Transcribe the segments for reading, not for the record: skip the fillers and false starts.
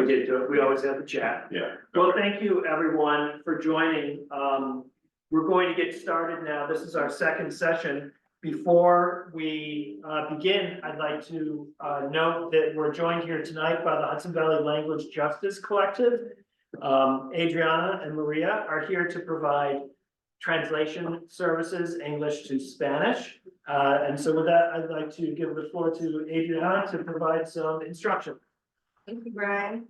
we get to it, we always have the chat. Yeah. Well, thank you everyone for joining. We're going to get started now. This is our second session. Before we begin, I'd like to note that we're joined here tonight by the Hudson Valley Language Justice Collective. Adriana and Maria are here to provide translation services, English to Spanish. And so with that, I'd like to give the floor to Adriana to provide some instruction. Thank you, Brian.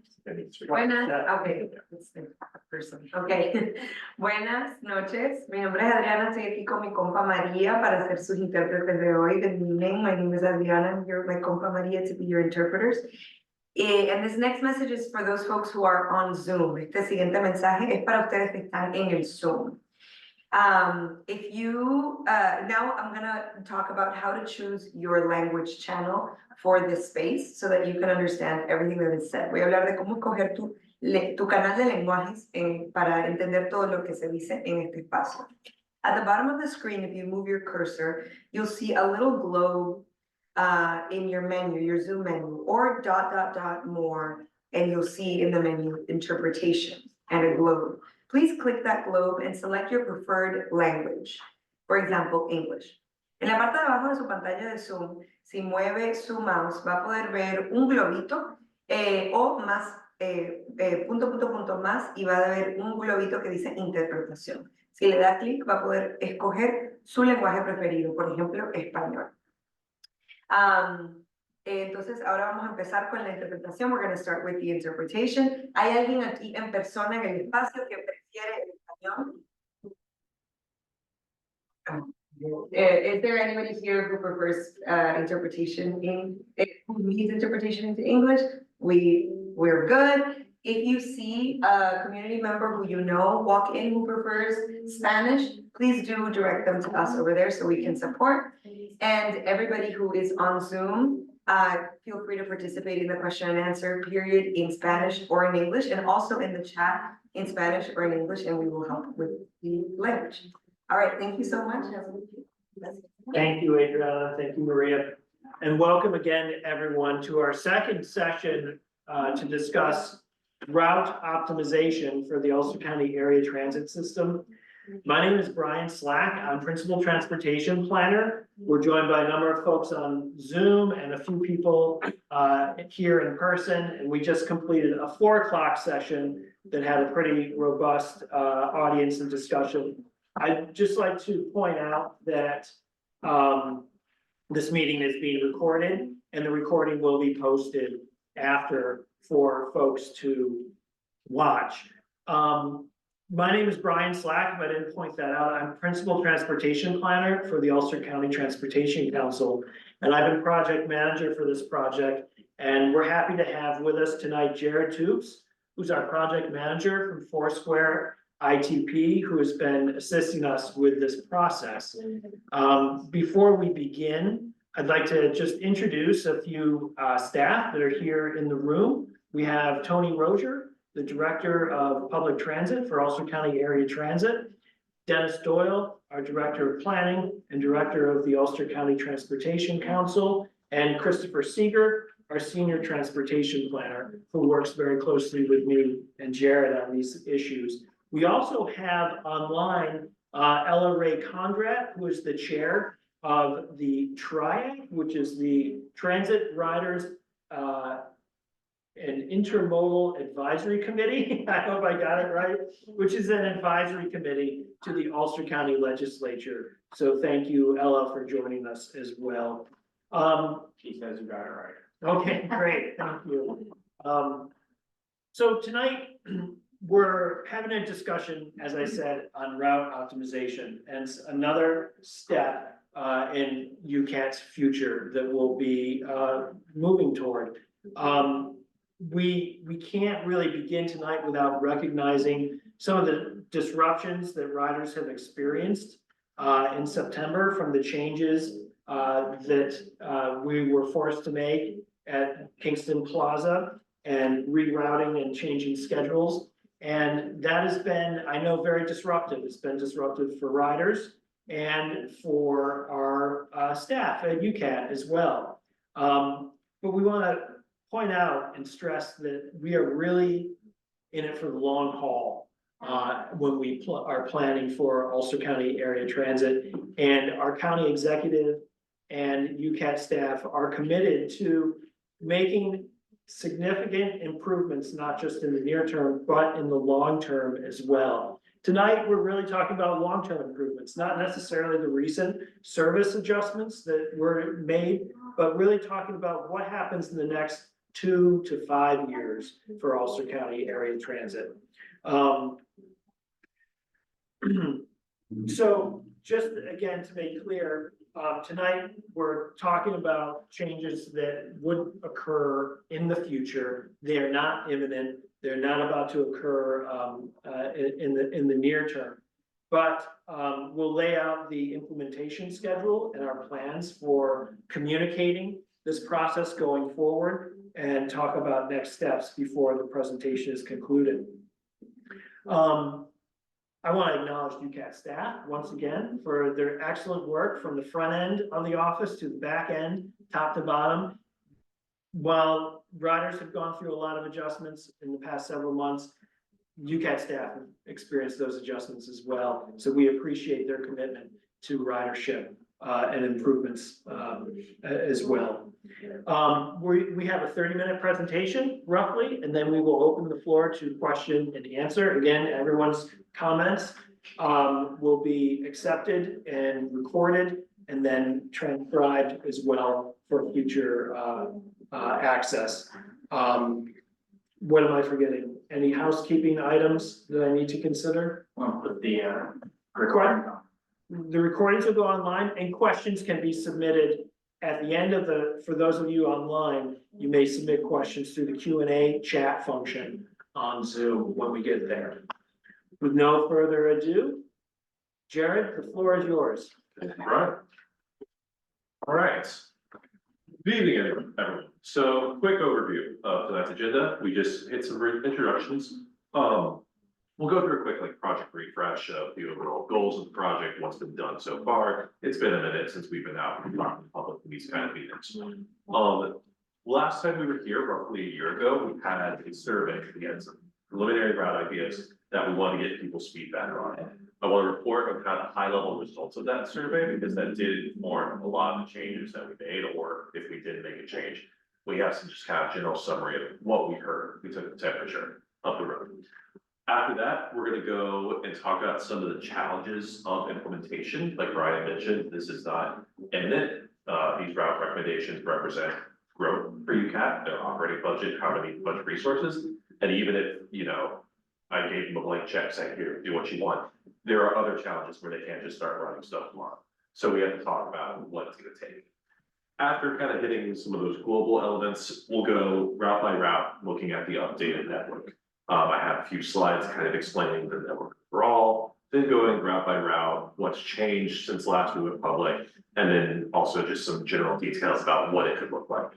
Buenas, okay, it's the person. Okay. Buenas noches. Mi nombre es Adriana. Estoy aquí con mi compa María para ser sus intérpretes de hoy. Good evening. My name is Adriana. I'm here with my compa María to be your interpreters. And this next message is for those folks who are on Zoom. Este siguiente mensaje es para ustedes que están en el Zoom. If you, now I'm gonna talk about how to choose your language channel for this space so that you can understand everything that is said. Voy a hablar de cómo escoger tu canal de lenguajes para entender todo lo que se dice en este espacio. At the bottom of the screen, if you move your cursor, you'll see a little globe in your menu, your Zoom menu, or ... more, and you'll see in the menu interpretation and a globe. Please click that globe and select your preferred language. For example, English. En la parte de abajo de su pantalla de Zoom, si mueve su mouse, va a poder ver un globito o más, punto más, y va a ver un globito que dice interpretación. Si le da clic, va a poder escoger su lenguaje preferido, por ejemplo, español. Entonces, ahora vamos a empezar con la interpretación. We're going to start with the interpretation. ¿Hay alguien aquí en persona en el espacio que prefiere el español? Is there anybody here who prefers interpretation who needs interpretation into English? We're good. If you see a community member who you know walk in who prefers Spanish, please do direct them to us over there so we can support. And everybody who is on Zoom, feel free to participate in the question and answer period in Spanish or in English, and also in the chat in Spanish or in English, and we will help with the language. All right, thank you so much. Thank you, Adriana. Thank you, Maria. And welcome again, everyone, to our second session to discuss route optimization for the Ulster County Area Transit System. My name is Brian Slack. I'm Principal Transportation Planner. We're joined by a number of folks on Zoom and a few people here in person. And we just completed a 4 o'clock session that had a pretty robust audience and discussion. I'd just like to point out that this meeting is being recorded, and the recording will be posted after for folks to watch. My name is Brian Slack, if I didn't point that out. I'm Principal Transportation Planner for the Ulster County Transportation Council, and I've been project manager for this project. And we're happy to have with us tonight Jared Toops, who's our project manager from Foursquare ITP, who has been assisting us with this process. Before we begin, I'd like to just introduce a few staff that are here in the room. We have Tony Rozier, the Director of Public Transit for Ulster County Area Transit, Dennis Doyle, our Director of Planning and Director of the Ulster County Transportation Council, and Christopher Seeger, our Senior Transportation Planner, who works very closely with me and Jared on these issues. We also have online Ella Ray Conrad, who is the chair of the TRIAD, which is the Transit Riders an Intermodal Advisory Committee, I hope I got it right, which is an advisory committee to the Ulster County Legislature. So thank you, Ella, for joining us as well. She says you got it right. Okay, great, thank you. So tonight, we're having a discussion, as I said, on route optimization, and it's another step in UCAT's future that we'll be moving toward. We can't really begin tonight without recognizing some of the disruptions that riders have experienced in September from the changes that we were forced to make at Kingston Plaza and rerouting and changing schedules. And that has been, I know, very disruptive. It's been disruptive for riders and for our staff at UCAT as well. But we want to point out and stress that we are really in it for the long haul. When we are planning for Ulster County Area Transit, and our county executive and UCAT staff are committed to making significant improvements, not just in the near term, but in the long term as well. Tonight, we're really talking about long-term improvements, not necessarily the recent service adjustments that were made, but really talking about what happens in the next 2 to 5 years for Ulster County Area Transit. So just again, to make clear, tonight, we're talking about changes that would occur in the future. They are not imminent. They're not about to occur in the near term. But we'll lay out the implementation schedule and our plans for communicating this process going forward and talk about next steps before the presentation is concluded. I want to acknowledge UCAT staff once again for their excellent work from the front end of the office to the back end, top to bottom. While riders have gone through a lot of adjustments in the past several months, UCAT staff have experienced those adjustments as well. So we appreciate their commitment to ridership and improvements as well. We have a 30-minute presentation roughly, and then we will open the floor to question and answer. Again, everyone's comments will be accepted and recorded and then transcribed as well for future access. What am I forgetting? Any housekeeping items that I need to consider? Put the recording on. The recordings will go online and questions can be submitted at the end of for those of you online, you may submit questions through the Q&A chat function on Zoom when we get there. With no further ado, Jared, the floor is yours. Right. All right. Good evening, everyone. So quick overview of tonight's agenda. We just hit some introductions. We'll go through a quick project refresh of the overall goals of the project, what's been done so far. It's been a minute since we've been out in the public in these kind of meetings. Last time we were here, roughly a year ago, we had a survey. We had some preliminary route ideas that we want to get people's feedback on. I want to report on kind of the high-level results of that survey because that did inform a lot of the changes that we made, or if we did make a change, we have some just kind of general summary of what we heard. We took the temperature of the road. After that, we're going to go and talk about some of the challenges of implementation. Like Brian mentioned, this is not imminent. These route recommendations represent growth for UCAT, their operating budget, how many budget resources. And even if, I gave them a blank check saying, here, do what you want, there are other challenges where they can't just start running stuff tomorrow. So we have to talk about what it's going to take. After kind of hitting some of those global elements, we'll go route by route, looking at the updated network. I have a few slides kind of explaining the network overall, then going route by route, what's changed since last we went public, and then also just some general details about what it could look like.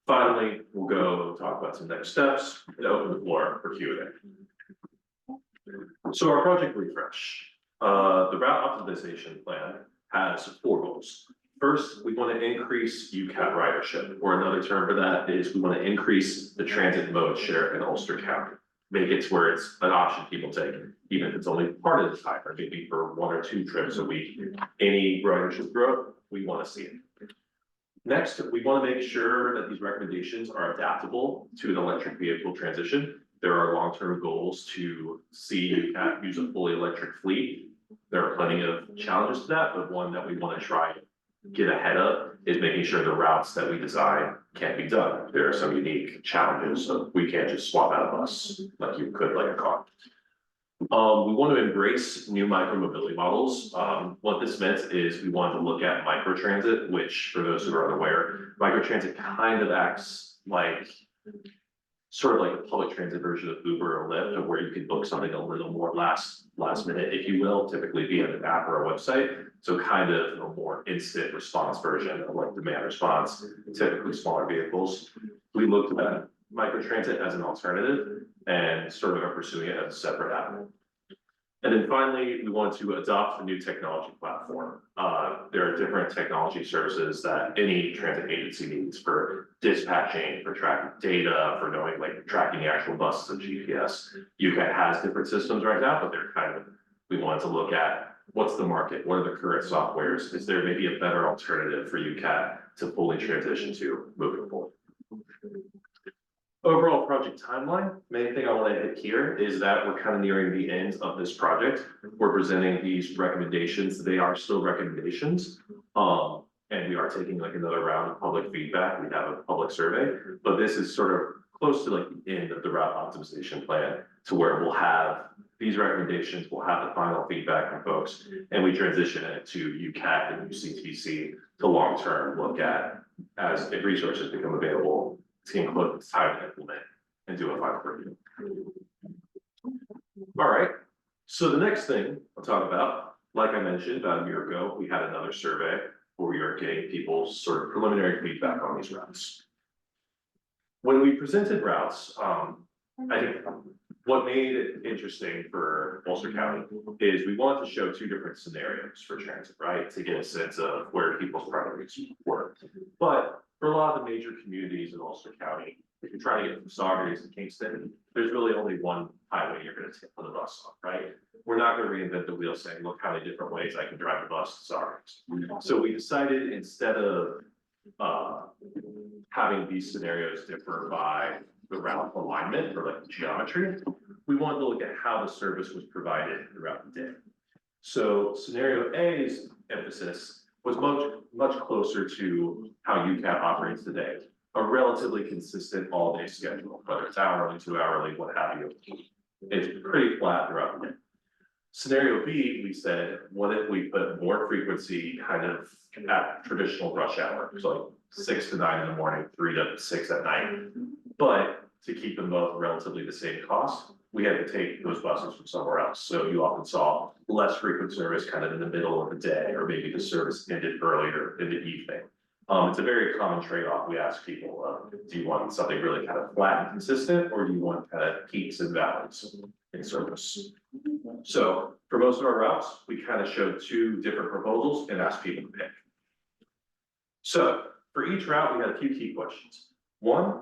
Finally, we'll go talk about some next steps and open the floor for Q&A. So our project refresh, the route optimization plan has 4 goals. First, we want to increase UCAT ridership, or another term for that is we want to increase the transit mode share in Ulster County. Make it to where it's an option people take, even if it's only part of the time, or maybe for 1 or 2 trips a week. Any ridership growth, we want to see it. Next, we want to make sure that these recommendations are adaptable to an electric vehicle transition. There are long-term goals to see UCAT use a fully electric fleet. There are plenty of challenges to that, but one that we want to try and get ahead of is making sure the routes that we design can't be done. There are some unique challenges, so we can't just swap out a bus like you could like a car. We want to embrace new micromobility models. What this meant is we wanted to look at microtransit, which for those who are unaware, microtransit kind of acts like sort of like a public transit version of Uber or Lyft, where you can book something a little more last minute, if you will, typically via an app or a website. So kind of a more instant response version of like demand response, typically smaller vehicles. We looked at microtransit as an alternative and sort of are pursuing it as a separate avenue. And then finally, we want to adopt the new technology platform. There are different technology services that any transit agency needs for dispatching, for tracking data, for knowing, like, tracking the actual buses and GPS. UCAT has different systems right now, but they're kind of, we wanted to look at what's the market, what are the current softwares? Is there maybe a better alternative for UCAT to fully transition to moving forward? Overall project timeline, main thing I want to hit here is that we're kind of nearing the end of this project. We're presenting these recommendations. They are still recommendations. And we are taking like another round of public feedback. We have a public survey, but this is sort of close to like the end of the route optimization plan, to where we'll have these recommendations, we'll have the final feedback from folks, and we transition it to UCAT and UCTC to long-term look at as if resources become available. It's time to implement and do a final review. All right, so the next thing I'll talk about, like I mentioned, about a year ago, we had another survey where we were getting people's sort of preliminary feedback on these routes. When we presented routes, I think what made it interesting for Ulster County is we wanted to show two different scenarios for transit, right? To get a sense of where people's priorities were. But for a lot of the major communities in Ulster County, if you're trying to get from Saugerties to Kingston, there's really only one highway you're gonna take on the bus on, right? We're not gonna reinvent the wheel saying, look how many different ways I can drive the bus to Saugerties. So we decided, instead of having these scenarios differ by the route alignment or like geometry, we wanted to look at how the service was provided throughout the day. So scenario A's emphasis was much closer to how UCAT operates today. A relatively consistent all-day schedule, whether it's hourly, 2 hourly, what have you. It's pretty flat throughout the day. Scenario B, we said, what if we put more frequency kind of at traditional rush hour, so like 6 to 9 in the morning, 3 to 6 at night. But to keep them both relatively the same cost, we had to take those buses from somewhere else. So you often saw less frequent service kind of in the middle of the day, or maybe the service ended earlier in the evening. It's a very common trade-off. We ask people, do you want something really kind of flat and consistent, or do you want kind of peaks and valleys in service? So for most of our routes, we kind of showed two different proposals and asked people to pick. So for each route, we had a few key questions. One,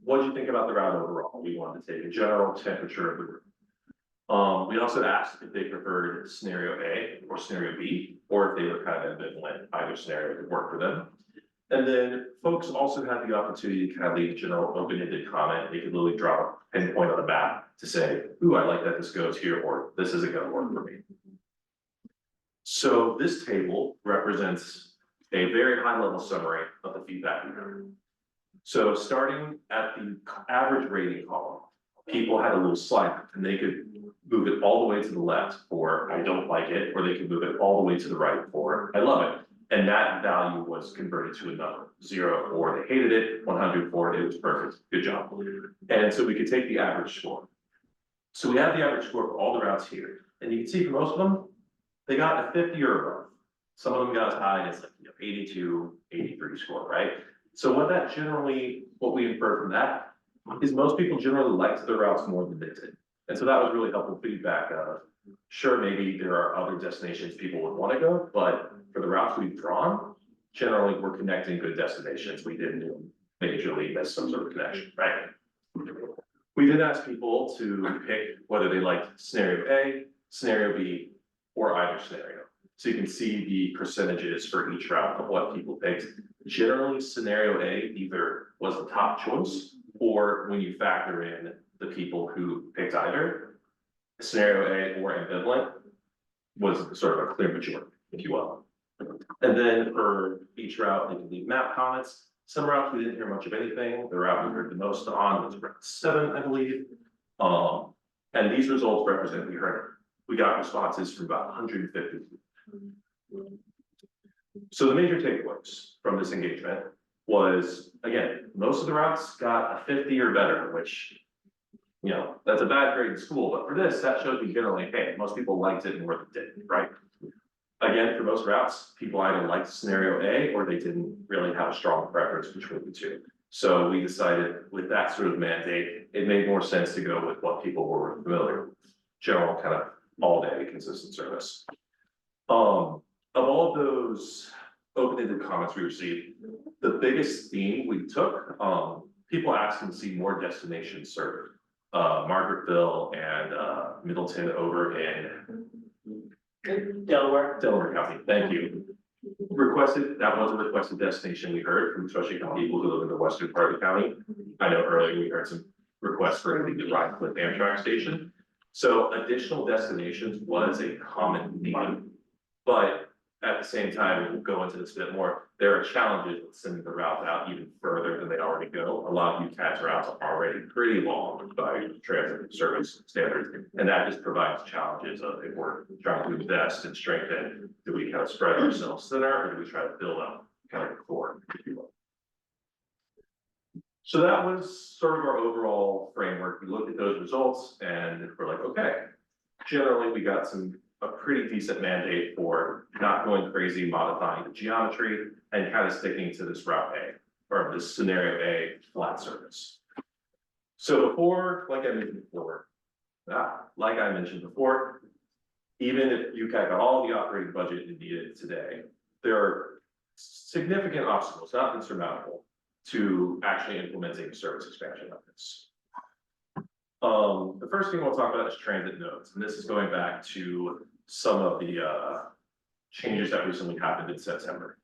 what did you think about the route overall? We wanted to take a general temperature of the route. We also asked if they preferred scenario A or scenario B, or if they were kind of ambivalent, either scenario could work for them. And then folks also had the opportunity to kind of leave a general open-ended comment. They could literally draw a pinpoint on the map to say, ooh, I like that this goes here, or this isn't gonna work for me. So this table represents a very high-level summary of the feedback we heard. So starting at the average rating column, people had a little slider, and they could move it all the way to the left for I don't like it, or they could move it all the way to the right for I love it. And that value was converted to a number, 0 for they hated it, 100 for it was perfect, good job. And so we could take the average score. So we have the average score for all the routes here, and you can see for most of them, they got a 50 or above. Some of them got as high as like 82, 83 score, right? So what we infer from that is most people generally liked their routes more than they did. And so that was really helpful feedback of, sure, maybe there are other destinations people would want to go, but for the routes we've drawn, generally we're connecting good destinations. We didn't majorly miss some sort of connection, right? We then asked people to pick whether they liked scenario A, scenario B, or either scenario. So you can see the percentages for each route of what people picked. Generally, scenario A either was the top choice, or when you factor in the people who picked either, scenario A or ambivalent was sort of a clear majority, if you will. And then for each route, they can leave map comments. Some routes we didn't hear much of anything. The route we heard the most on was route 7, I believe. And these results represent, we got responses from about 150 people. So the major takeaways from this engagement was, again, most of the routes got a 50 or better, which, that's a bad grade in school, but for this, that shows me generally, hey, most people liked it more than didn't, right? Again, for most routes, people either liked scenario A or they didn't really have a strong preference between the two. So we decided with that sort of mandate, it made more sense to go with what people were familiar with, general kind of all day consistent service. Of all of those open-ended comments we received, the biggest theme we took, people asking to see more destinations served. Margaretville and Middleton over in Delaware. Delaware County, thank you. That was a requested destination we heard from especially from people who live in the western part of the county. I know earlier we heard some requests for the ride with Amtrak station. So additional destinations was a common theme, but at the same time, we'll go into this a bit more. There are challenges with sending the route out even further than they already go. A lot of UCAT's routes are already pretty long by transit service standards. And that just provides challenges of if we're trying to invest and strengthen, do we kind of spread ourselves thinner or do we try to build up kind of a core, if you will? So that was sort of our overall framework. We looked at those results and we're like, okay, generally we got a pretty decent mandate for not going crazy, modifying the geometry and kind of sticking to this route A or this scenario A flat surface. So before, like I mentioned before, even if UCAT got all the operating budget it needed today, there are significant obstacles, not insurmountable, to actually implementing service expansion like this. The first thing we'll talk about is transit nodes, and this is going back to some of the changes that recently happened in September.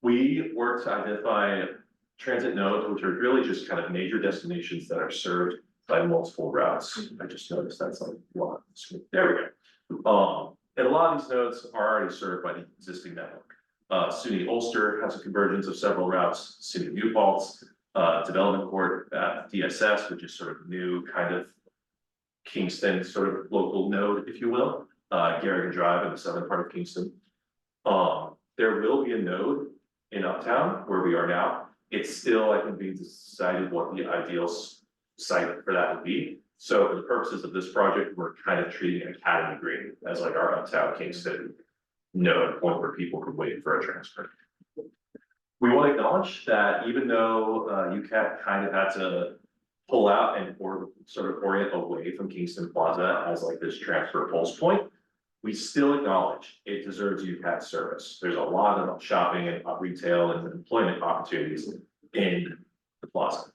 We worked to identify transit nodes, which are really just kind of major destinations that are served by multiple routes. I just noticed that's like one. There we go. And a lot of these nodes are already served by the existing network. SUNY Ulster has a convergence of several routes. SUNY New Paltz, Development Court at DSS, which is sort of new kind of Kingston sort of local node, if you will. Garrigan Drive in the southern part of Kingston. There will be a node in Uptown where we are now. It's still, I think, being decided what the ideal site for that would be. So for the purposes of this project, we're kind of treating Academy Green as like our Uptown Kingston node, point where people can wait for a transfer. We want to acknowledge that even though UCAT kind of had to pull out and sort of orient away from Kingston Plaza as like this transfer pulse point, we still acknowledge it deserves UCAT service. There's a lot of shopping and retail and employment opportunities in the plaza.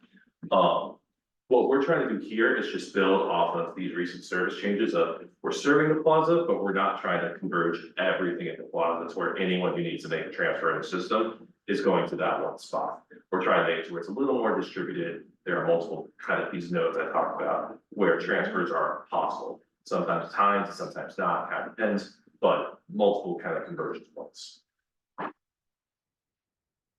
What we're trying to do here is just build off of these recent service changes of we're serving the plaza, but we're not trying to converge everything at the plaza. It's where anyone who needs to make a transfer in the system is going to that one spot. We're trying to make it where it's a little more distributed. There are multiple kind of these nodes I talked about where transfers are possible. Sometimes timed, sometimes not, kind of depends, but multiple kind of conversion points.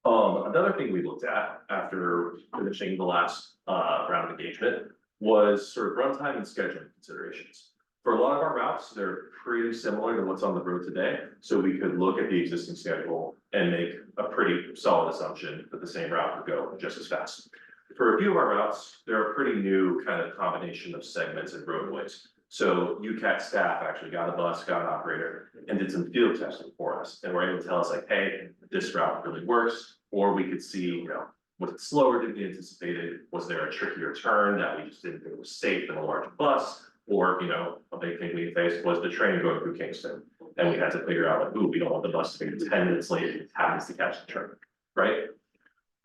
Another thing we looked at after finishing the last round of engagement was sort of runtime and scheduling considerations. For a lot of our routes, they're pretty similar to what's on the road today. So we could look at the existing schedule and make a pretty solid assumption that the same route would go just as fast. For a few of our routes, they're a pretty new kind of combination of segments and roadways. So UCAT staff actually got a bus, got an operator, and did some field testing for us. And were able to tell us like, hey, this route really works. Or we could see, you know, was it slower than we anticipated? Was there a trickier turn that we just didn't think was safe in a large bus? Or, you know, a big thing we faced was the train going through Kingston. And we had to figure out like, ooh, we don't want the bus to be 10 minutes late if it happens to catch the train, right?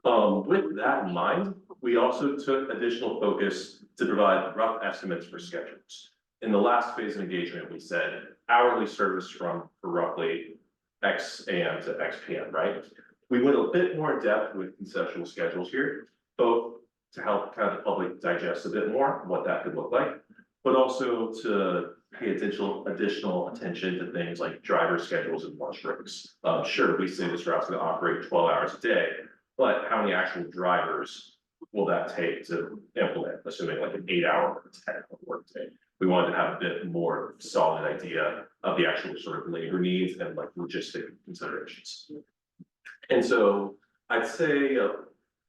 With that in mind, we also took additional focus to provide rough estimates for schedules. In the last phase of engagement, we said hourly service for roughly X AM to X PM, right? We went a bit more in depth with conceptual schedules here, both to help kind of the public digest a bit more what that could look like, but also to pay additional attention to things like driver schedules and lunch breaks. Sure, we say this route's going to operate 12 hours a day, but how many actual drivers will that take to implement, assuming like an 8-hour or 10-hour workday? We wanted to have a bit more solid idea of the actual sort of labor needs and like logistic considerations. And so I'd say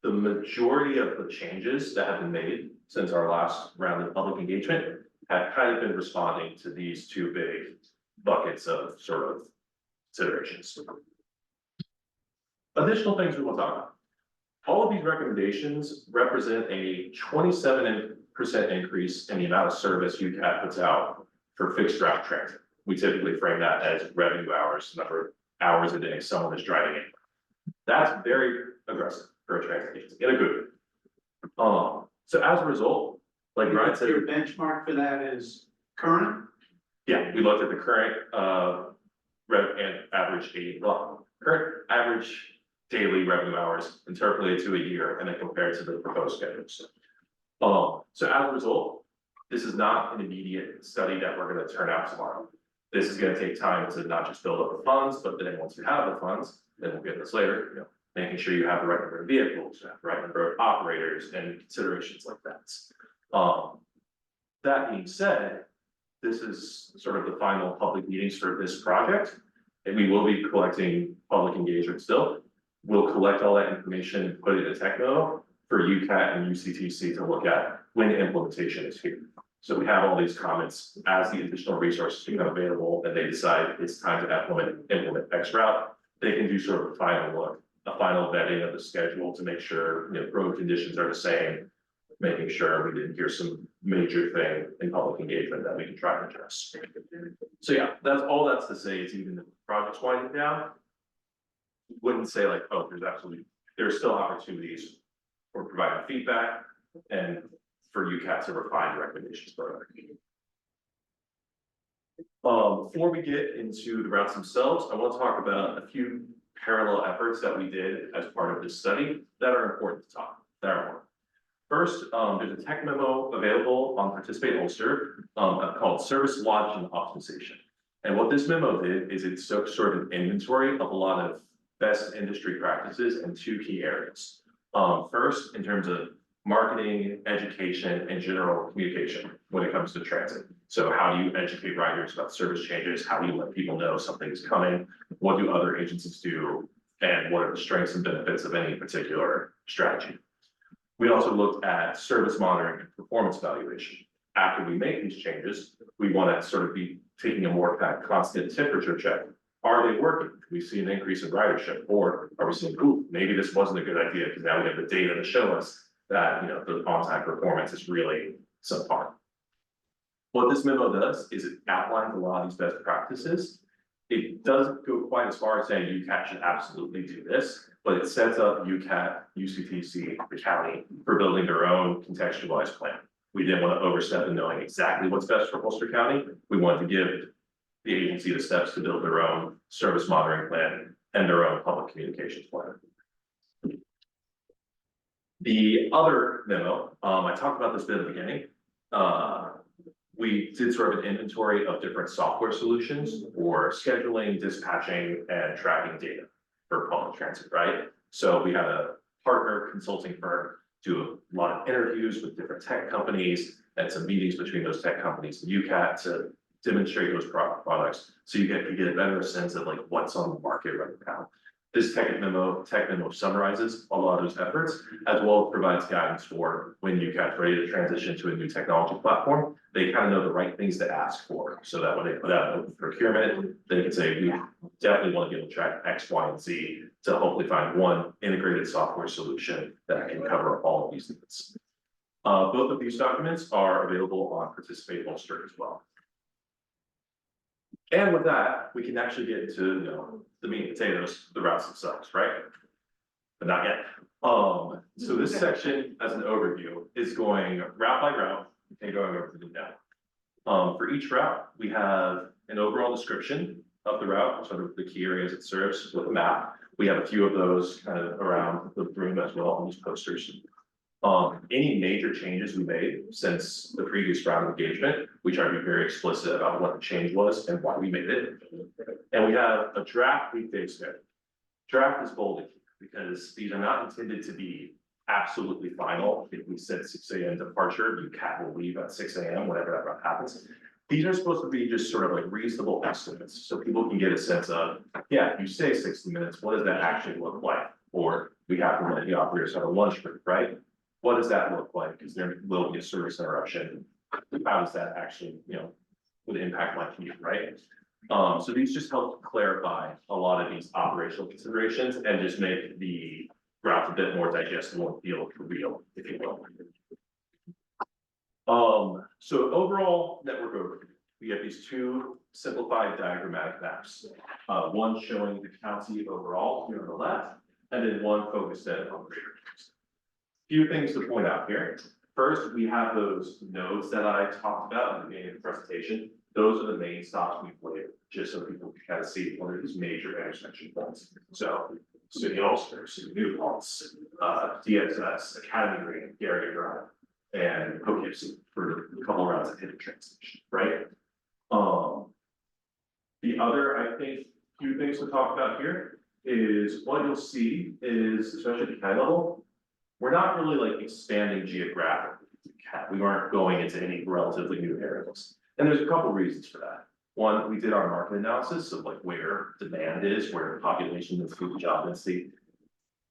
the majority of the changes that have been made since our last round of public engagement have kind of been responding to these two big buckets of sort of considerations. Additional things we want to talk about. All of these recommendations represent a 27% increase in the amount of service UCAT puts out for fixed route transit. We typically frame that as revenue hours, number of hours a day someone is driving in. That's very aggressive for a transit agency, in a good way. So as a result, like Ryan said. Your benchmark for that is current? Yeah, we looked at the current, current average daily revenue hours interpolated to a year and then compared to the proposed schedules. So as a result, this is not an immediate study that we're gonna turn out tomorrow. This is gonna take time to not just build up the funds, but then once you have the funds, then we'll get this later, you know, making sure you have the right number of vehicles, you have the right number of operators and considerations like that. That being said, this is sort of the final public meetings for this project. And we will be collecting public engagement still. We'll collect all that information and put it in a tech memo for UCAT and UCTC to look at when implementation is here. So we have all these comments as the additional resources become available and they decide it's time to implement X route. They can do sort of a final look, a final vetting of the schedule to make sure, you know, road conditions are the same. Making sure we didn't hear some major thing in public engagement that we can try and address. So yeah, that's all that's to say is even if the project's winding down. Wouldn't say like, oh, there's still opportunities for providing feedback and for UCAT to refine recommendations further. Before we get into the routes themselves, I want to talk about a few parallel efforts that we did as part of this study that are important to talk. First, there's a tech memo available on Participate Ulster called Service Logic and Optimization. And what this memo did is it took sort of an inventory of a lot of best industry practices in two key areas. First, in terms of marketing, education, and general communication when it comes to transit. So how do you educate riders about service changes? How do you let people know something is coming? What do other agencies do? And what are the strengths and benefits of any particular strategy? We also looked at service monitoring and performance evaluation. After we make these changes, we want to sort of be taking a more constant temperature check. Are they working? Do we see an increase in ridership? Or are we saying, ooh, maybe this wasn't a good idea because now we have the data to show us that, you know, the on-time performance is really subpar. What this memo does is it outlines a lot of these best practices. It doesn't go quite as far as saying UCAT should absolutely do this, but it sets up UCAT, UCTC, the county for building their own contextualized plan. We didn't want to overstep in knowing exactly what's best for Ulster County. We wanted to give the agency the steps to build their own service monitoring plan and their own public communications plan. The other memo, I talked about this bit at the beginning. We did sort of an inventory of different software solutions for scheduling, dispatching, and tracking data for public transit, right? So we had a partner consulting firm do a lot of interviews with different tech companies and some meetings between those tech companies and UCAT to demonstrate those products. So you get a better sense of like what's on the market right now. This tech memo summarizes a lot of those efforts, as well as provides guidance for when UCAT's ready to transition to a new technology platform. They kind of know the right things to ask for, so that when they put out open procurement, they can say, we definitely want to be able to track X, Y, and Z to hopefully find one integrated software solution that can cover all of these needs. Both of these documents are available on Participate Ulster as well. And with that, we can actually get into, you know, the meat and potatoes, the routes themselves, right? But not yet. So this section, as an overview, is going route by route and going over to the down. For each route, we have an overall description of the route, sort of the key areas it serves with a map. We have a few of those kind of around the room as well on these posters. Any major changes we made since the previous round of engagement, we try to be very explicit about what the change was and why we made it. And we have a draft weekday schedule. Draft is bolded because these are not intended to be absolutely final. If we said 6 a.m. departure, UCAT will leave at 6 a.m. whenever that route happens. These are supposed to be just sort of like reasonable estimates, so people can get a sense of, yeah, you say 60 minutes, what does that actually look like? Or we have to let the operators have a lunch break, right? What does that look like? Because there will be a service interruption. How does that actually, you know, would impact my commute, right? So these just help clarify a lot of these operational considerations and just make the route a bit more digestible and feel real, if you will. So overall network overview. we have these two simplified diagrammatic maps. One showing the county overall here on the left, and then one focused in on Greater Kingston. Few things to point out here. First, we have those nodes that I talked about in the beginning of the presentation. Those are the main stops we've laid, just so people can kind of see what are these major intersection points. So, City Ulster, City New Paltz, DSS, Academy Green, Garrett Drive, and Poughkeepsie for a couple rounds of hidden train station, right? The other, I think, few things to talk about here is what you'll see is, especially at the county level, we're not really like expanding geographically. We aren't going into any relatively new areas. And there's a couple reasons for that. One, we did our market analysis of like where demand is, where the population is, food, job density.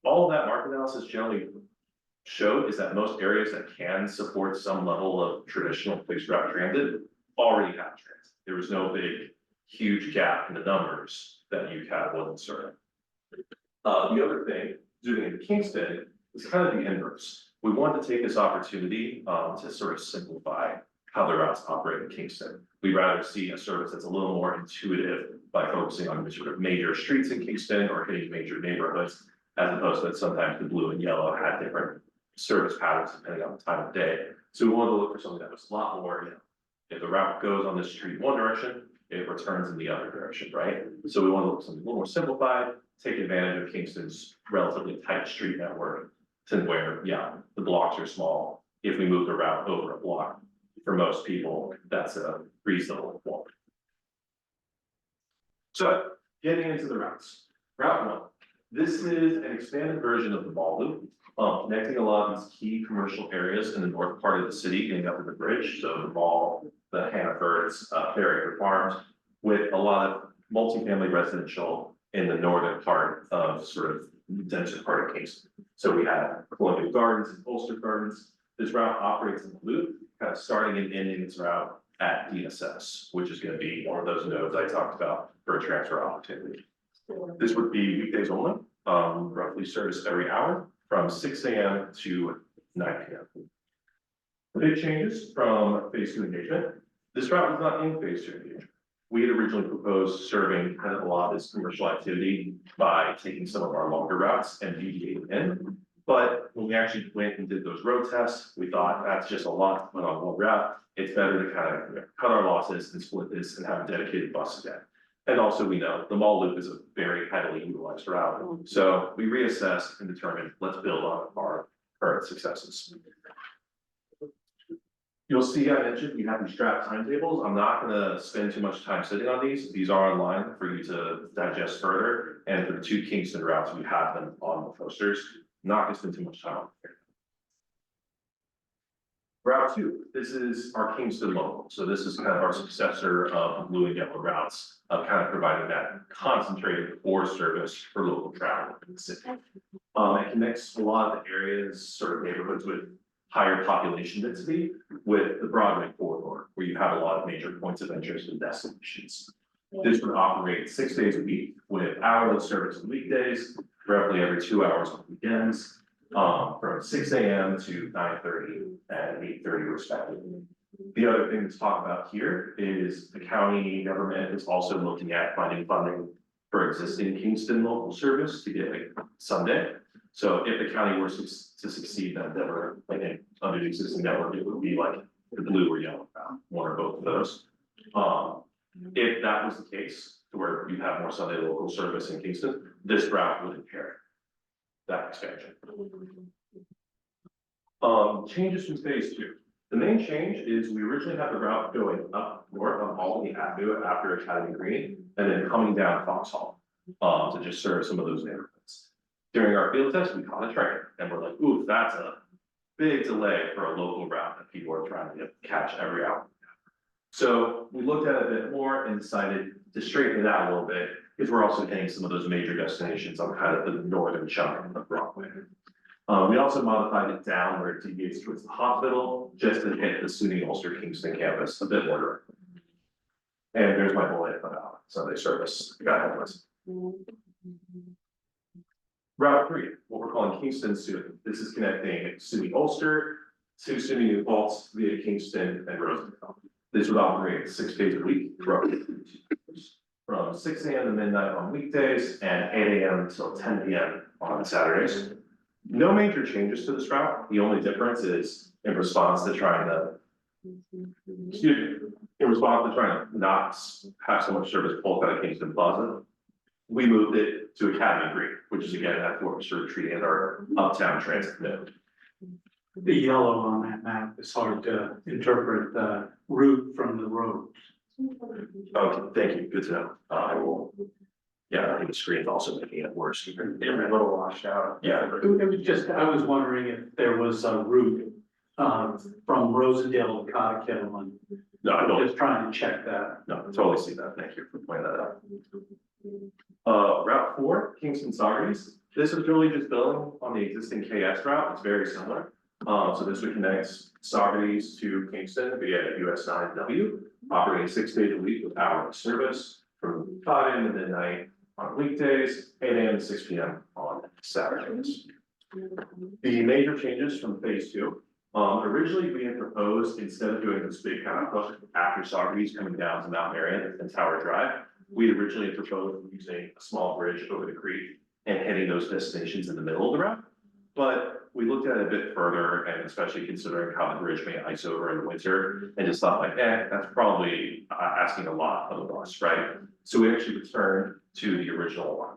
All of that market analysis generally showed is that most areas that can support some level of traditional fixed route transit already have transit. There was no big, huge gap in the numbers that UCAT wasn't serving. The other thing, zooming into Kingston, is kind of the inverse. We wanted to take this opportunity to sort of simplify how the routes operate in Kingston. We'd rather see a service that's a little more intuitive by focusing on the sort of major streets in Kingston or hitting major neighborhoods, as opposed to sometimes the blue and yellow had different service patterns depending on the time of day. So we wanted to look for something that was a lot more, you know, if the route goes on this street one direction, it returns in the other direction, right? So we want to look for something a little more simplified, take advantage of Kingston's relatively tight street network to where, yeah, the blocks are small. If we move the route over a block, for most people, that's a reasonable walk. So getting into the routes. Route 1. This is an expanded version of the Mall Loop, connecting a lot of these key commercial areas in the north part of the city, getting up to the bridge. So the mall, the Hannaford's, Fair Farms, with a lot of multifamily residential in the northern part of sort of denser part of Kingston. So we have Columbia Gardens and Ulster Gardens. This route operates in the loop, kind of starting and ending its route at DSS, which is going to be one of those nodes I talked about for a transfer opportunity. This would be weekdays only, roughly service every hour from 6 a.m. to 9 p.m. The big changes from phase 2 engagement. This route was not in phase 2 engagement. We had originally proposed serving kind of a lot of this commercial activity by taking some of our longer routes and deviating in. But when we actually went and did those road tests, we thought that's just a lot to put on one route. It's better to kind of cut our losses and split this and have a dedicated bus again. And also we know the Mall Loop is a very heavily utilized route. So we reassessed and determined, let's build on our current successes. You'll see I mentioned we have these draft timetables. I'm not gonna spend too much time sitting on these. These are online for you to digest further. And for the 2 Kingston routes, we have them on the posters. Not gonna spend too much time on here. Route 2, this is our Kingston local. So this is kind of our successor of blue and yellow routes, kind of providing that concentrated core service for local travel in the city. It connects a lot of the areas, sort of neighborhoods with higher population density with the Broadway corridor, where you have a lot of major points of interest and destinations. This would operate 6 days a week with hourly service on weekdays, roughly every 2 hours on weekends, from 6 a.m. to 9:30 and 8:30 respectively. The other thing to talk about here is the county government is also looking at finding funding for existing Kingston local service to get like Sunday. So if the county were to succeed, then never, like under the existing network, it would be like the blue or yellow route, one or both of those. If that was the case, to where you have more Sunday local service in Kingston, this route would inherit that expansion. Changes from phase 2. The main change is we originally had the route going up north on Albany Avenue after Academy Green, and then coming down Foxhall to just serve some of those neighborhoods. During our field test, we caught a train, and we're like, ooh, that's a big delay for a local route that people are trying to catch every hour. So we looked at it a bit more and decided to straighten it out a little bit, because we're also hitting some of those major destinations on kind of the northern chunk of Broadway. We also modified it down where it deviates towards the hospital, just to hit the SUNY Ulster Kingston campus a bit more directly. And there's my bullet about Sunday service. You got it. Route 3, what we're calling Kingston SUNY. This is connecting SUNY Ulster to SUNY New Paltz via Kingston and Rosendale. This would operate 6 days a week, roughly from 6 AM to midnight on weekdays and 8 AM till 10 PM on Saturdays. No major changes to this route. The only difference is in response to trying to, not have so much service pulled out of Kingston Plaza. We moved it to Academy Green, which is again at Forest Retreat and our uptown transit node. The yellow on that map is hard to interpret the route from the road. Okay, thank you, good to know. I will. Yeah, I think the screen's also making it worse. They're a little washed out. Yeah. It was just, I was wondering if there was a route from Rosendale to Cottikill and No, I don't, just trying to check that. no, totally see that. Thank you for pointing that out. Route 4, Kingston Saugerties. This is really just building on the existing KS route. It's very similar. So this would connect Saugerties to Kingston via US 9W, operating 6 days a week with hourly service from 5 AM to midnight on weekdays, 8 AM to 6 PM on Saturdays. The major changes from phase 2. Originally we had proposed, instead of doing this big kind of hook after Saugerties coming down to Mount Marion and Tower Drive, we originally had proposed using a small bridge over the creek and hitting those destinations in the middle of the route. But we looked at it a bit further, and especially considering how the bridge may ice over in the winter, and just thought like, that's probably asking a lot of the bus, right? So we actually returned to the original one.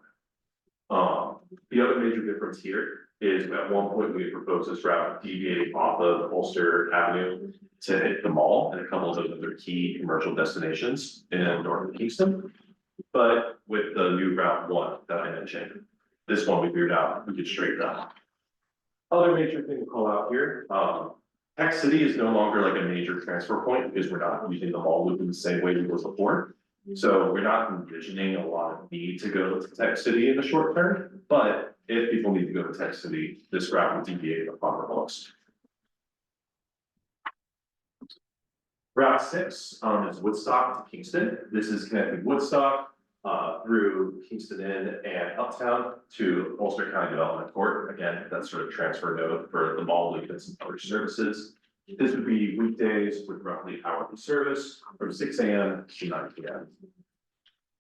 The other major difference here is at one point we had proposed this route deviating off of Ulster Avenue to hit the mall and a couple of those other key commercial destinations in north of Kingston. But with the new Route 1 that I mentioned, this one we figured out we could straighten up. Other major thing to call out here, Tech City is no longer like a major transfer point because we're not using the mall loop in the same way we were before. So we're not envisioning a lot of need to go to Tech City in the short term, but if people need to go to Tech City, this route will deviate upon request. Route 6 is Woodstock to Kingston. This is connecting Woodstock through Kingston Inn and Uptown to Ulster County Development Court. Again, that's sort of transfer node for the mall loop and some other services. This would be weekdays with roughly hourly service from 6 AM to 9 PM.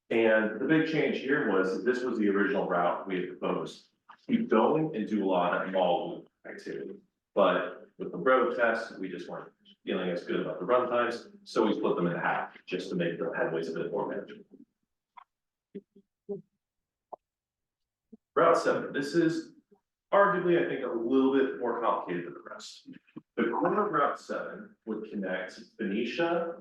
And the big change here was this was the original route we had proposed. Keep going and do a lot of mall loop activity. But with the road test, we just weren't feeling as good about the run times, so we split them in half just to make the headways a bit more manageable. Route 7, this is arguably, I think, a little bit more complicated than the rest. The core of Route 7 would connect Benicia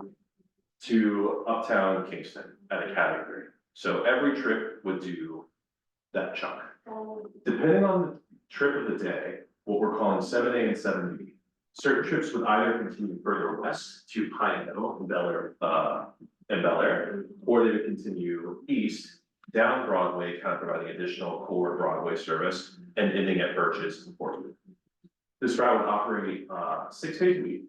to Uptown Kingston at Academy Green. So every trip would do that chunk. Depending on the trip of the day, what we're calling 7A and 7B, certain trips would either continue further west to Pine Hill and Bel Air, or they would continue east down Broadway, kind of providing additional core Broadway service and ending at Birch's and Portland. This route would operate 6 days a week,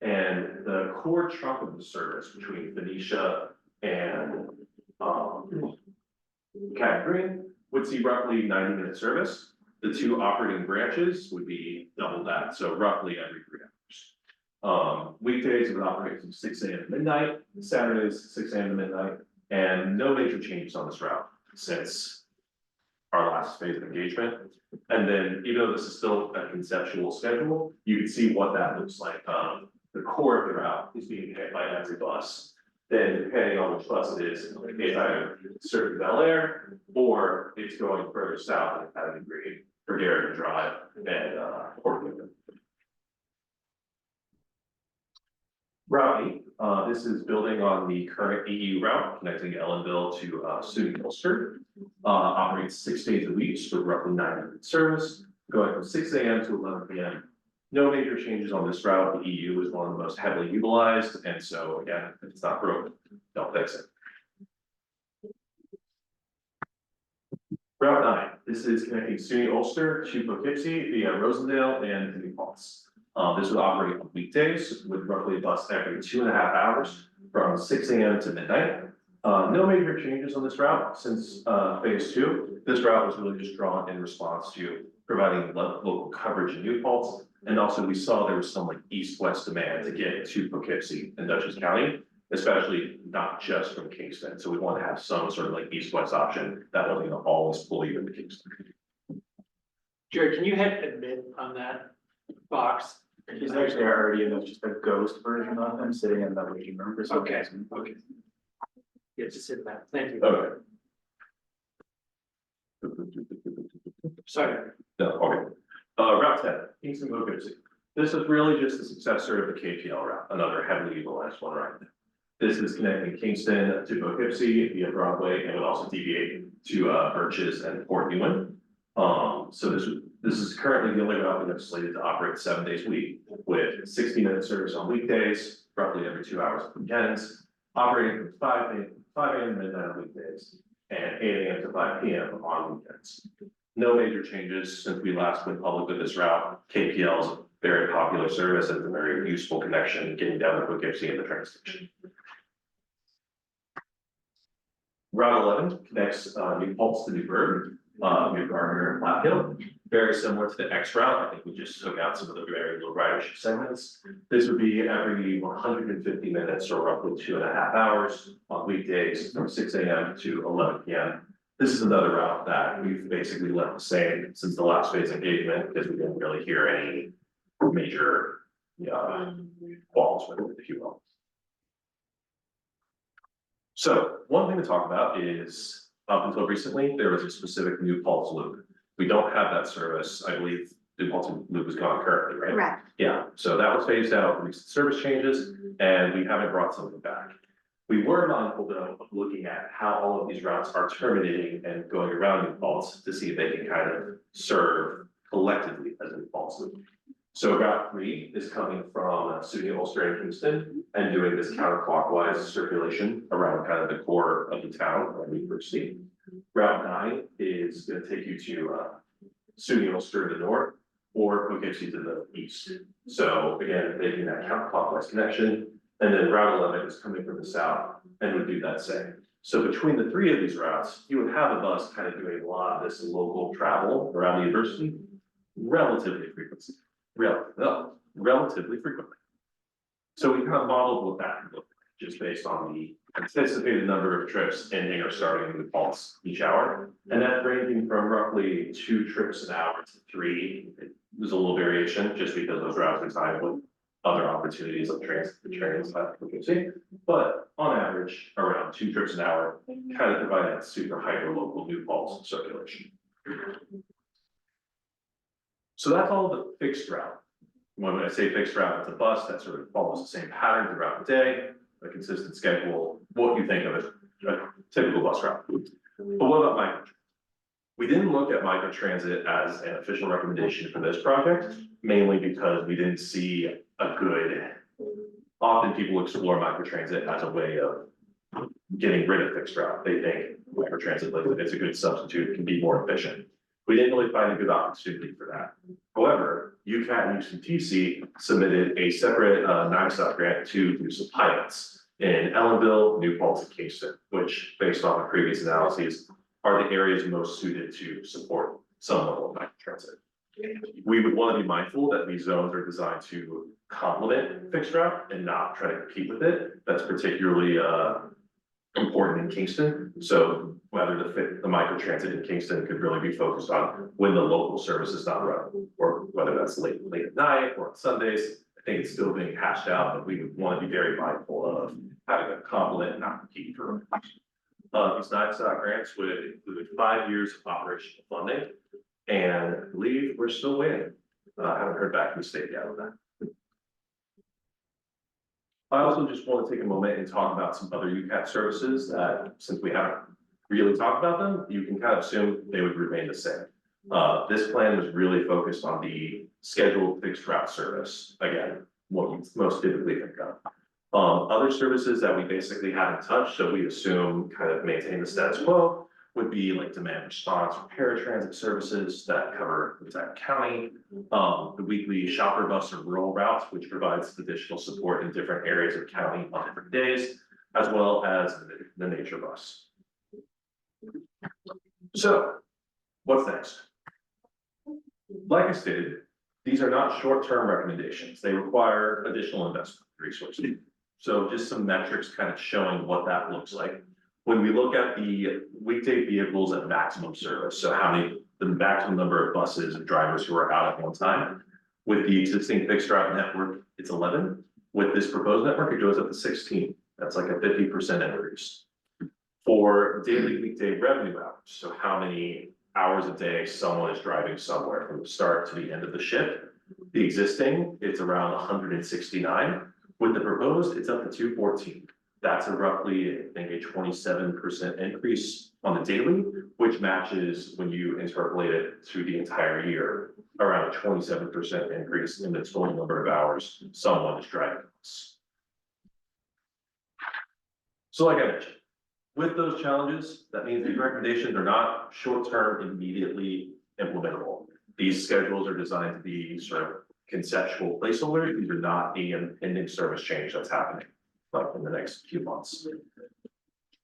and the core chunk of the service between Benicia and Academy Green would see roughly 90-minute service. The two operating branches would be double that, so roughly every 3 hours. Weekdays it would operate from 6 AM to midnight, Saturdays 6 AM to midnight, and no major changes on this route since our last phase of engagement. And then, even though this is still a conceptual schedule, you can see what that looks like. The core of the route is being hit by every bus. Then, depending on which bus it is, it's either serving Bel Air or it's going further south at Academy Green for Garrett Drive and Portland. Route 8, this is building on the current EU route connecting Ellenville to SUNY Ulster. Operates 6 days a week with roughly 900 service, going from 6 AM to 11 PM. No major changes on this route. The EU is one of the most heavily utilized, and so again, if it's not broken, don't fix it. Route 9, this is connecting SUNY Ulster to Poughkeepsie via Rosendale and New Paltz. This would operate on weekdays with roughly a bus every 2.5 hours from 6 AM to midnight. No major changes on this route since phase 2. This route was really just drawn in response to providing local coverage in New Paltz And also we saw there was some like east-west demand to get to Poughkeepsie and Dutchess County, especially not just from Kingston. So we want to have some sort of like east-west option that wasn't gonna always pull you into Kingston. Jared, can you hit admit on that box? He's actually already in just a ghost version of him sitting in the waiting room for some Okay, reason. okay. Yeah, just hit that, thank you. Okay. Sorry. No, okay. Route 10, Kingston to Poughkeepsie. This is really just the successor of the KPL route, another heavily utilized one right now. This is connecting Kingston to Poughkeepsie via Broadway and would also deviate to Birches and Port Ewan. So this is currently the only route we have slated to operate 7 days a week with 60-minute service on weekdays, roughly every 2 hours on weekends, operating from 5 a.m. to midnight on weekdays and 8 a.m. to 5 p.m. on weekends. No major changes since we last went public with this route. KPL is a very popular service and a very useful connection getting down to Poughkeepsie and the train station. Route 11 connects New Paltz to Newburgh, New Gardner and Flat Hill. Very similar to the X route. I think we just took out some of the very low ridership segments. This would be every 150 minutes or roughly 2.5 hours on weekdays from 6 a.m. to 11 p.m. This is another route that we've basically left the same since the last phase engagement because we didn't really hear any major qualms with it, if you will. So one thing to talk about is up until recently, there was a specific New Paltz loop. We don't have that service. I believe New Paltz loop is gone currently, right? Correct. Yeah, so that was phased out with recent service changes and we haven't brought something back. We were mindful though of looking at how all of these routes are terminating and going around New Paltz to see if they can kind of serve collectively as a New Paltz loop. So Route 3 is coming from SUNY Ulster and Kingston and doing this counterclockwise circulation around kind of the core of the town of University. Route 9 is going to take you to SUNY Ulster to the north or Poughkeepsie to the east. So again, making that counterclockwise connection. And then Route 11 is coming from the south and would do that same. So between the three of these routes, you would have a bus kind of doing a lot of this local travel around the university relatively frequently. So we kind of modeled what that could look like, just based on the anticipated number of trips ending or starting in New Paltz each hour. And that's ranging from roughly 2 trips an hour to 3. There's a little variation just because those routes are tied with other opportunities like trains, but on average, around 2 trips an hour, kind of provide that super hyper local New Paltz circulation. So that's all the fixed route. When I say fixed route, it's a bus that sort of follows the same pattern throughout the day, a consistent schedule, what you think of as a typical bus route. But what about microtransit? We didn't look at microtransit as an official recommendation for this project, mainly because we didn't see a good, often people explore microtransit as a way of getting rid of fixed route. They think microtransit, like, it's a good substitute, it can be more efficient. We didn't really find a good opportunity for that. However, UCAT and UCTC submitted a separate 9-stop grant to do some pilots in Ellenville, New Paltz, and Kingston, which, based on the previous analyses, are the areas most suited to support some level of microtransit. We would want to be mindful that these zones are designed to complement fixed route and not try to compete with it. That's particularly important in Kingston. So whether the microtransit in Kingston could really be focused on when the local service is not running, or whether that's late at night or on Sundays. I think it's still being hashed out, but we would want to be very mindful of having a complement and not compete for. These 9-stop grants would include 5 years of operational funding, and I believe we're still waiting. I haven't heard back from the state yet on that. I also just want to take a moment and talk about some other UCAT services that, since we haven't really talked about them, you can kind of assume they would remain the same. This plan was really focused on the scheduled fixed route service. Again, what you most typically think of. Other services that we basically haven't touched, so we assume kind of maintain the status quo, would be like demand response or paratransit services that cover the entire county. The weekly shopper bus or rural route, which provides additional support in different areas of county on different days, as well as the nature bus. So, what's next? Like I stated, These are not short-term recommendations. They require additional investment resources. So just some metrics kind of showing what that looks like. When we look at the weekday vehicles at maximum service, so the maximum number of buses and drivers who are out at one time. With the existing fixed route network, it's 11. With this proposed network, it goes up to 16. That's like a 50% increase. For daily weekday revenue hours, so how many hours a day someone is driving somewhere from the start to the end of the shift. The existing, it's around 169. With the proposed, it's up to 214. That's a roughly, I think, a 27% increase on the daily, which matches when you interpolate it through the entire year, around a 27% increase in the total number of hours someone is driving us. So like I mentioned, with those challenges, that means these recommendations are not short-term, immediately implementable. These schedules are designed to be sort of conceptual placeholders. These are not the impending service change that's happening, like in the next few months.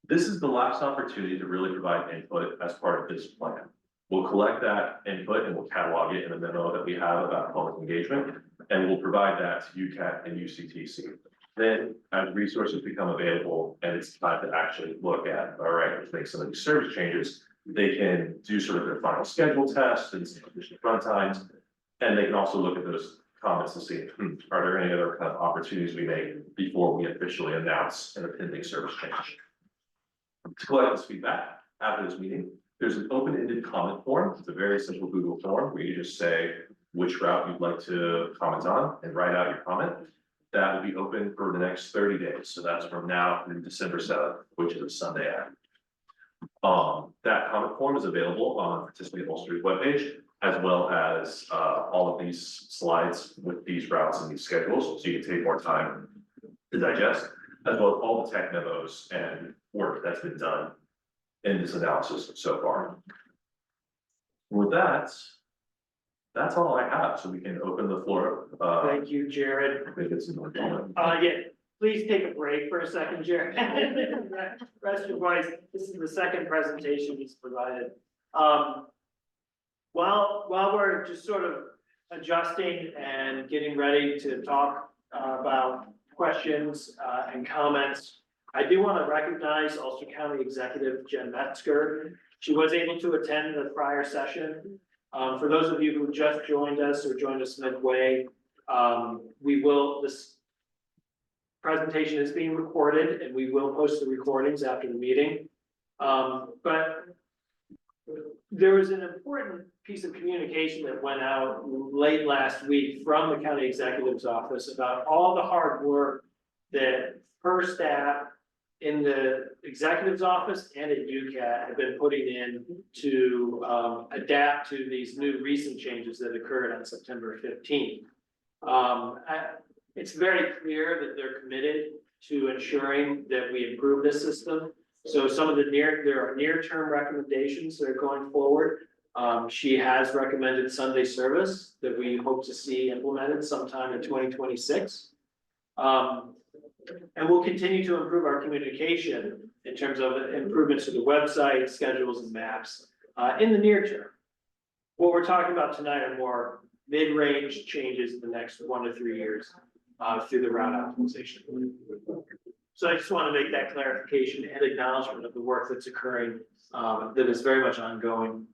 This is the last opportunity to really provide input as part of this plan. We'll collect that input and we'll catalog it in a memo that we have about public engagement, and we'll provide that to UCAT and UCTC. Then, as resources become available and it's time to actually look at, all right, let's make some of these service changes, they can do sort of their final schedule test and some additional run times. And they can also look at those comments and see, are there any other kind of opportunities we make before we officially announce an impending service change? To collect this feedback after this meeting, there's an open-ended comment form. It's a very simple Google form where you just say which route you'd like to comment on and write out your comment. That will be open for the next 30 days. So that's from now through December 7th, which is a Sunday after. That comment form is available on Participate Ulster's webpage, as well as all of these slides with these routes and these schedules, so you can take more time to digest, as well as all the tech memos and work that's been done in this analysis so far. With that, that's all I have, so we can open the floor. Thank you, Jared. I think it's more comment. Yeah, please take a break for a second, Jared. Rest your voice. This is the second presentation he's provided. While we're just sort of adjusting and getting ready to talk about questions and comments, I do want to recognize Ulster County Executive Jen Metzger. She was able to attend the prior session. For those of you who just joined us or joined us midway, this presentation is being recorded and we will post the recordings after the meeting. But there was an important piece of communication that went out late last week from the county executive's office about all the hard work that her staff in the executive's office and at UCAT have been putting in to adapt to these new recent changes that occurred on September 15th. It's very clear that they're committed to ensuring that we improve this system. So there are near-term recommendations that are going forward. She has recommended Sunday service that we hope to see implemented sometime in 2026. And we'll continue to improve our communication in terms of improvements to the website, schedules, and maps in the near term. What we're talking about tonight are more mid-range changes in the next 1 to 3 years through the route optimization. So I just want to make that clarification and acknowledgement of the work that's occurring that is very much ongoing.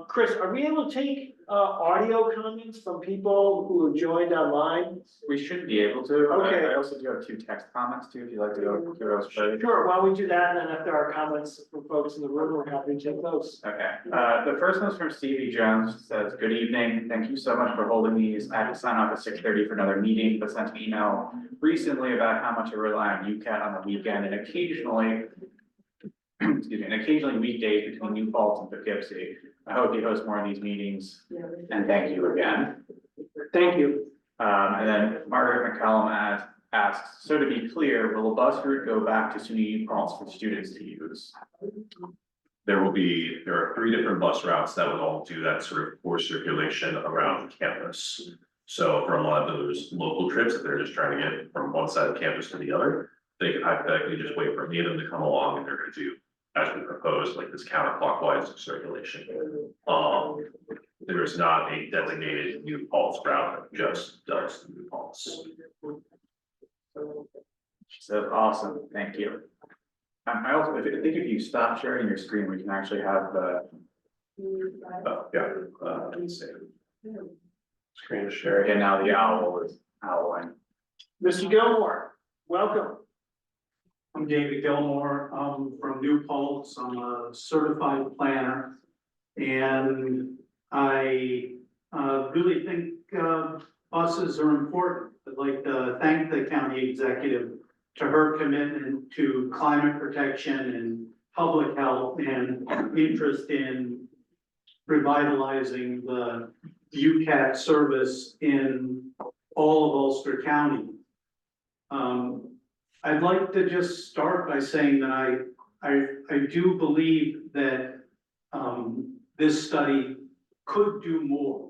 Chris, are we able to take audio comments from people who have joined online? We should be able to. Okay. I also do have 2 text comments too, if you'd like to go through those first. Sure, why don't we do that, and then if there are comments from folks in the room, we're happy to take those. Okay, the first one's from Stevie Jones, says, good evening, thank you so much for holding these. I have to sign off at 6:30 for another meeting, but sent an email recently about how much I rely on UCAT on the weekend and occasionally, occasionally weekdays between New Paltz and Poughkeepsie. I hope you host more of these meetings, and thank you again. Thank you. And then Margaret McCallum asks, so to be clear, will the bus route go back to SUNY New Paltz for students to use? There are 3 different bus routes that would all do that sort of core circulation around campus. So for a lot of those local trips, if they're just trying to get from one side of campus to the other, they could hypothetically just wait for any of them to come along and they're going to do as we proposed, like this counterclockwise circulation. There is not a designated New Paltz route that just does the New Paltz. So awesome, thank you. I also, I think if you stop sharing your screen, we can actually have the, Yeah, let's see. Screen share. yeah, now the owl is owling. Mr. Gilmore, welcome. I'm David Gilmore, from New Paltz. I'm a certified planner. And I, really think, buses are important. I'd like to thank the county executive to her commitment to climate protection and public health and interest in revitalizing the UCAT service in all of Ulster County. I'd like to just start by saying that I do believe that this study could do more.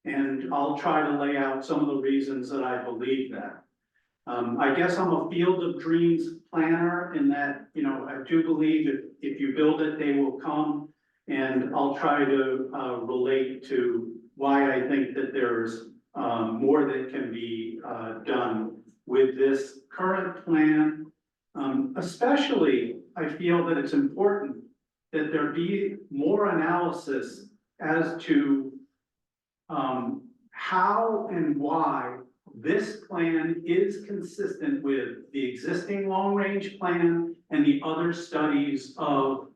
And I'll try to lay out some of the reasons that I believe that. I guess I'm a field of dreams planner in that, you know, I do believe if you build it, they will come. And I'll try to relate to why I think that there's more that can be done with this current plan. Especially, I feel that it's important that there be more analysis as to how and why this plan is consistent with the existing long-range plan and the other studies of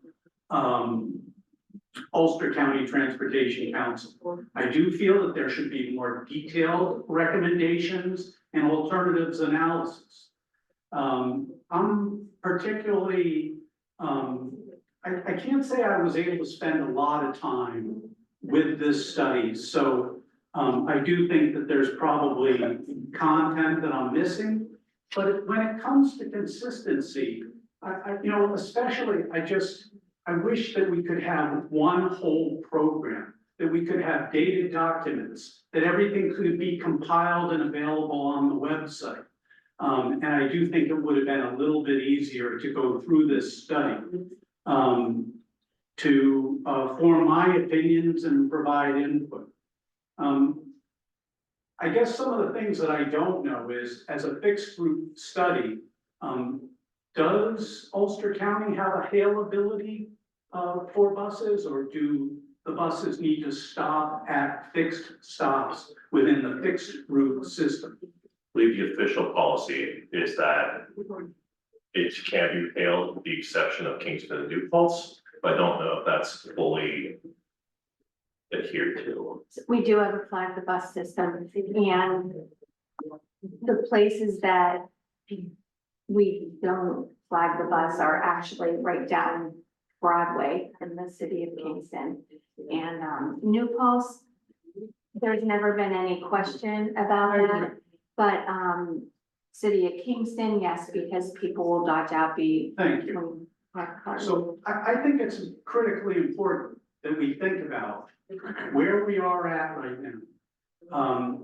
Ulster County Transportation Council. I do feel that there should be more detailed recommendations and alternatives analysis. I'm particularly, I can't say I was able to spend a lot of time with this study, so I do think that there's probably content that I'm missing. But when it comes to consistency, you know, especially, I wish that we could have one whole program, that we could have dated documents, that everything could be compiled and available on the website. And I do think it would have been a little bit easier to go through this study to form my opinions and provide input. I guess some of the things that I don't know is, as a fixed route study, does Ulster County have a hailability for buses, or do the buses need to stop at fixed stops within the fixed route system? I believe the official policy is that it can be hailed with the exception of Kingston and New Paltz, but I don't know if that's fully adhered to. We do have a flag the bus system, and the places that we don't flag the bus are actually right down Broadway in the city of Kingston. And New Paltz, there's never been any question about that, but city of Kingston, yes, because people will dodge out Thank you. So I think it's critically important that we think about where we are at right now.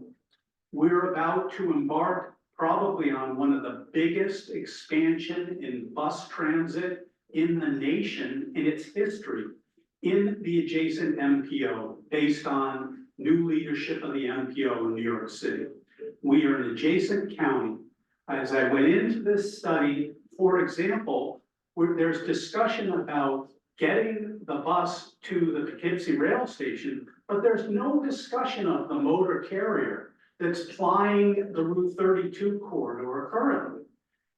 We're about to embark probably on one of the biggest expansion in bus transit in the nation in its history in the adjacent MPO, based on new leadership of the MPO in New York City. We are an adjacent county. As I went into this study, for example, where there's discussion about getting the bus to the Poughkeepsie rail station, but there's no discussion of the motor carrier that's plying the Route 32 corridor currently.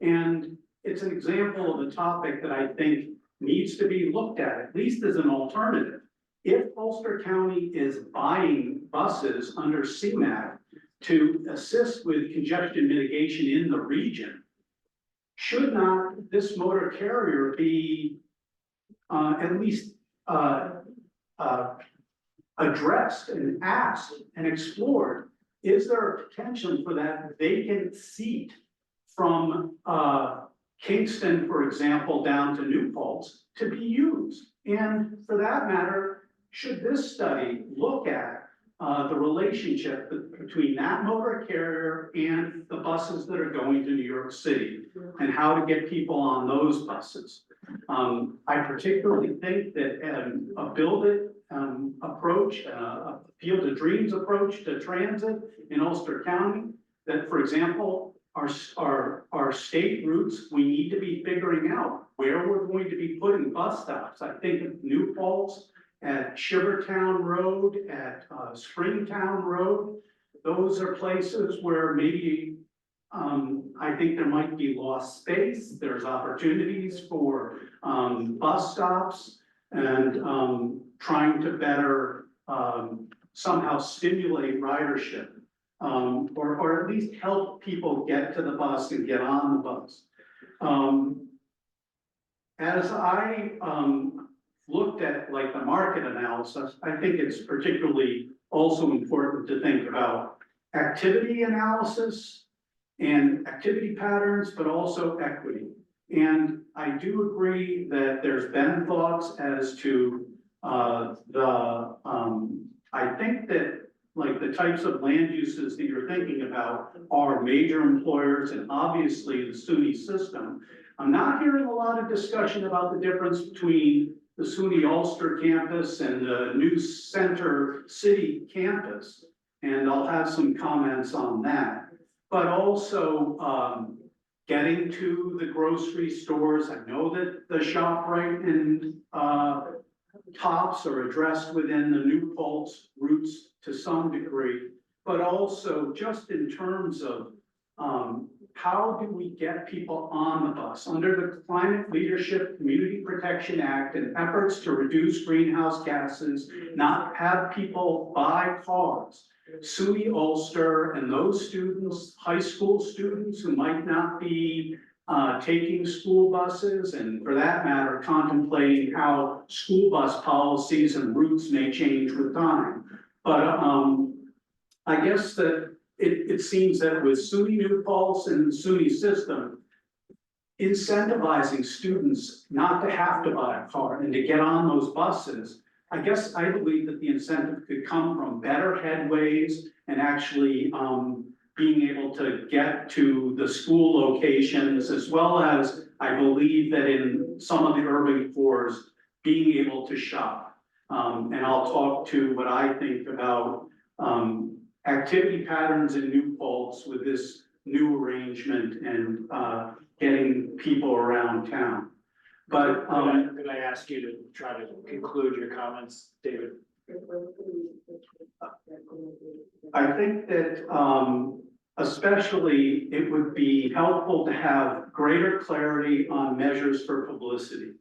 And it's an example of a topic that I think needs to be looked at least as an alternative. If Ulster County is buying buses under CMAQ to assist with congestion mitigation in the region, should not this motor carrier be at least addressed and asked and explored? Is there a potential for that vacant seat from Kingston, for example, down to New Paltz to be used? And for that matter, should this study look at the relationship between that motor carrier and the buses that are going to New York City, and how to get people on those buses? I particularly think that a build it approach, a Field of Dreams approach to transit in Ulster County, that, for example, our state routes, we need to be figuring out where we're going to be putting bus stops. I think of New Paltz, at Shivertown Road, at Springtown Road. Those are places where maybe I think there might be lost space. There's opportunities for bus stops and trying to better somehow stimulate ridership. Or at least help people get to the bus and get on the bus. As I looked at like the market analysis, I think it's particularly also important to think about activity analysis and activity patterns, but also equity. And I do agree that there's been thoughts as to I think that like the types of land uses that you're thinking about are major employers and obviously the SUNY system. I'm not hearing a lot of discussion about the difference between the SUNY Ulster campus and the new Center City campus. And I'll have some comments on that. But also getting to the grocery stores. I know that the ShopRite and Tops are addressed within the New Paltz routes to some degree, but also just in terms of how do we get people on the bus? Under the Climate Leadership Community Protection Act and efforts to reduce greenhouse gases, not have people buy cars. SUNY Ulster and those students, high school students who might not be taking school buses, and for that matter, contemplating how school bus policies and routes may change with time. But I guess that it seems that with SUNY New Paltz and the SUNY system, incentivizing students not to have to buy a car and to get on those buses, I guess I believe that the incentive could come from better headways and actually being able to get to the school locations, as well as I believe that in some of the urban cores, being able to shop. And I'll talk to what I think about activity patterns in New Paltz with this new arrangement and getting people around town. But could I ask you to try to conclude your comments, David? I think that especially it would be helpful to have greater clarity on measures for publicity.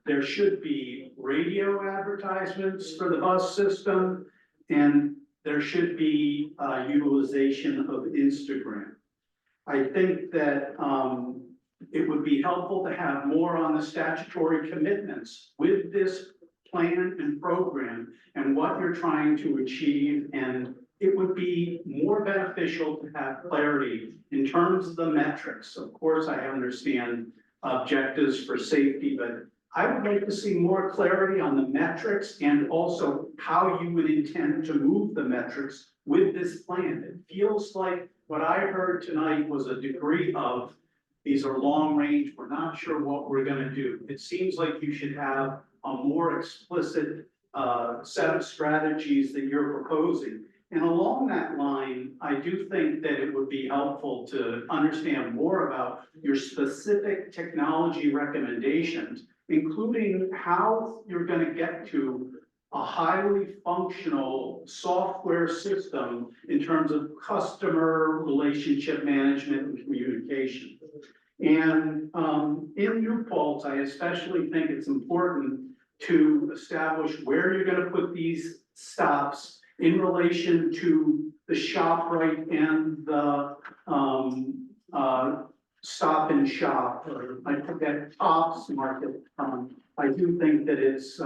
There should be radio advertisements for the bus system, and there should be utilization of Instagram. I think that it would be helpful to have more on the statutory commitments with this plan and program and what you're trying to achieve. And it would be more beneficial to have clarity in terms of the metrics. Of course, I understand objectives for safety, but I would like to see more clarity on the metrics and also how you would intend to move the metrics with this plan. It feels like what I heard tonight was a degree of these are long range, we're not sure what we're gonna do. It seems like you should have a more explicit set of strategies that you're proposing. And along that line, I do think that it would be helpful to understand more about your specific technology recommendations, including how you're going to get to a highly functional software system in terms of customer relationship management and communication. And in New Paltz, I especially think it's important to establish where you're going to put these stops in relation to the ShopRite and the Stop and Shop, or I forget, Tops Market. I do think that it's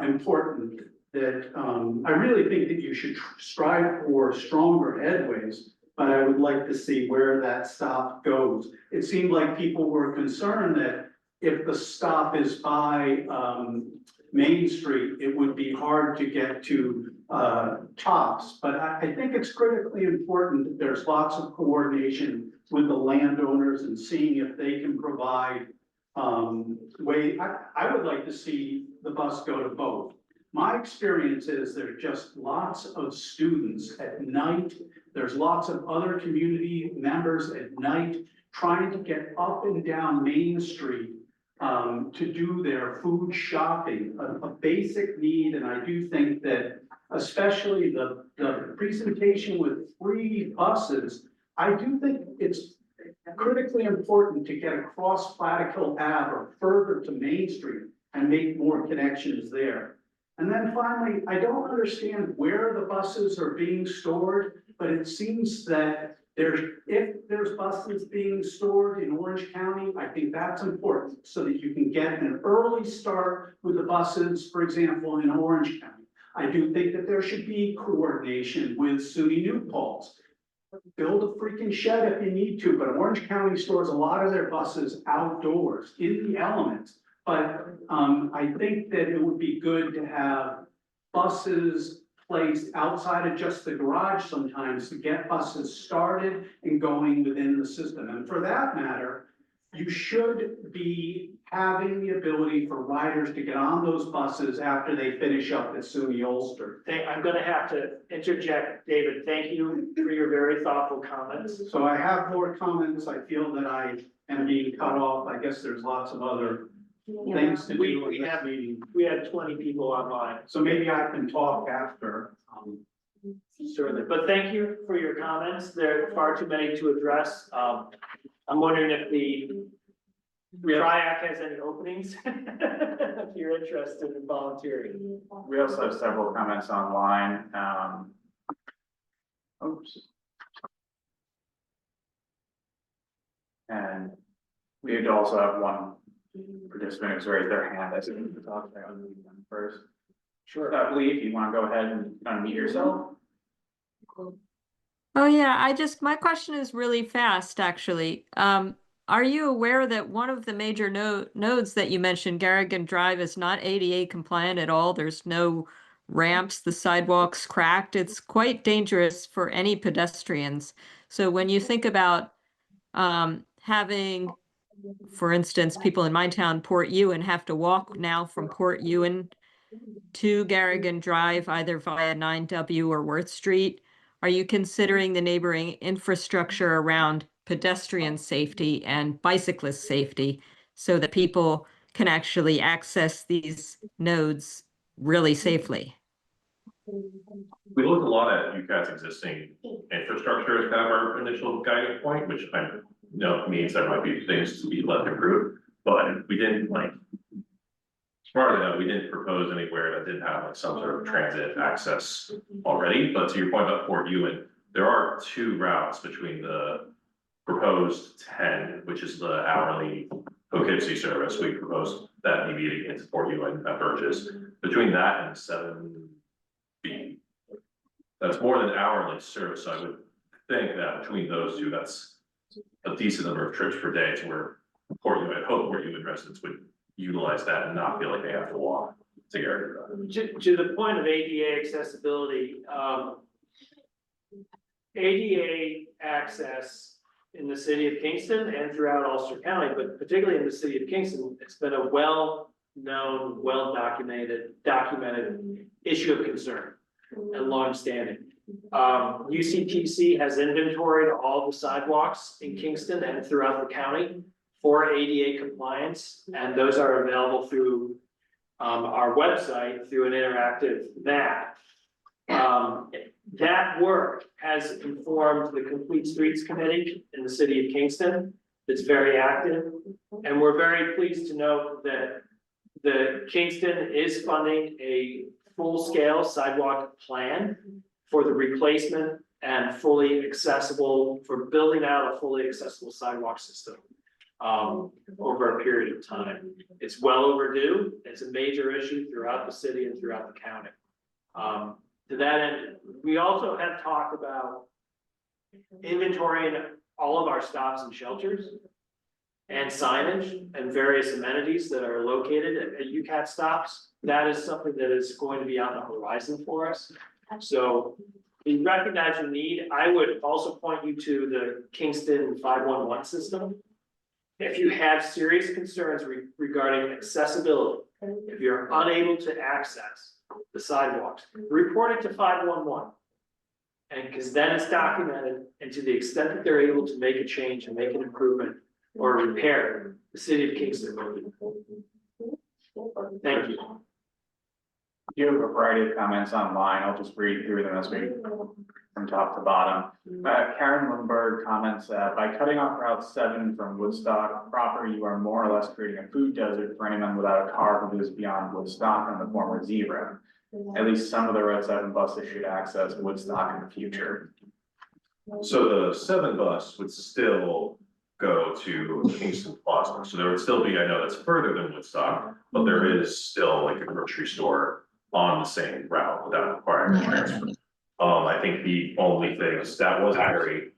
important that I really think that you should strive for stronger headways, but I would like to see where that stop goes. It seemed like people were concerned that if the stop is by Main Street, it would be hard to get to Tops. But I think it's critically important that there's lots of coordination with the landowners and seeing if they can provide way, I would like to see the bus go to both. My experience is there are just lots of students at night. There's lots of other community members at night trying to get up and down Main Street to do their food shopping, a basic need. And I do think that especially the presentation with free buses, I do think it's critically important to get across Plattekill Ave or further to Main Street and make more connections there. And then finally, I don't understand where the buses are being stored, but it seems that if there's buses being stored in Orange County, I think that's important so that you can get an early start with the buses, for example, in Orange County. I do think that there should be coordination with SUNY New Paltz. Build a freaking shed if you need to, but Orange County stores a lot of their buses outdoors in the elements. But I think that it would be good to have buses placed outside of just the garage sometimes to get buses started and going within the system. And for that matter, you should be having the ability for riders to get on those buses after they finish up at SUNY Ulster. I'm gonna have to interject, David, thank you for your very thoughtful comments. So I have more comments. I feel that I am being cut off. I guess there's lots of other things to do in this meeting. We had 20 people online. So maybe I can talk after. Certainly, but thank you for your comments. There are far too many to address. I'm wondering if the TRIAC has any openings, if you're interested in volunteering. We also have several comments online. Oops. And we also have one participant who's raised their hand. I see them talk there. I'll leave them first. Sure. Lee, if you want to go ahead and unmute yourself. Oh, yeah, my question is really fast, actually. Are you aware that one of the major nodes that you mentioned, Garrigan Drive, is not ADA compliant at all? There's no ramps, the sidewalk's cracked. It's quite dangerous for any pedestrians. So when you think about having, for instance, people in my town, Port Ewan, have to walk now from Port Ewan to Garrigan Drive, either via 9W or Worth Street, are you considering the neighboring infrastructure around pedestrian safety and bicyclist safety so that people can actually access these nodes really safely? We looked a lot at UCAT's existing infrastructure as kind of our initial guiding point, which I know means there might be things to be left improved, but we didn't smartly enough, we didn't propose anywhere that didn't have like some sort of transit access already. But to your point about Port Ewan, there are two routes between the proposed 10, which is the hourly Poughkeepsie service. We proposed that maybe into Port Ewan at Burgess. Between that and 7B, that's more than hourly service. So I would think that between those two, that's a decent number of trips per day to where Port Ewan residents would utilize that and not feel like they have to walk to get To the point of ADA accessibility, ADA access in the city of Kingston and throughout Ulster County, but particularly in the city of Kingston, it's been a well-known, well-documented issue of concern and longstanding. UCTC has inventoried all the sidewalks in Kingston and throughout the county for ADA compliance, and those are available through our website through an interactive map. That work has informed the Complete Streets Committee in the city of Kingston. It's very active, and we're very pleased to note that the Kingston is funding a full-scale sidewalk plan for the replacement and fully accessible, for building out a fully accessible sidewalk system over a period of time. It's well overdue. It's a major issue throughout the city and throughout the county. To that end, we also have talked about inventorying all of our stops and shelters and signage and various amenities that are located at UCAT stops. That is something that is going to be on the horizon for us. So we recognize your need. I would also point you to the Kingston 511 system. If you have serious concerns regarding accessibility, if you're unable to access the sidewalks, report it to 511. And because then it's documented, and to the extent that they're able to make a change and make an improvement or repair, the city of Kingston will do. Thank you. You have a variety of comments online. I'll just read through them as we from top to bottom. Karen Lindbergh comments, by cutting off Route 7 from Woodstock proper, you are more or less creating a food desert for anyone without a car who lives beyond Woodstock on the former zebra. At least some of the Route 7 buses should access Woodstock in the future. So the 7 bus would still go to Kingston Plaza, so there would still be, I know that's further than Woodstock, but there is still like a grocery store on the same route without requiring a transfer. I think the only thing is that was very,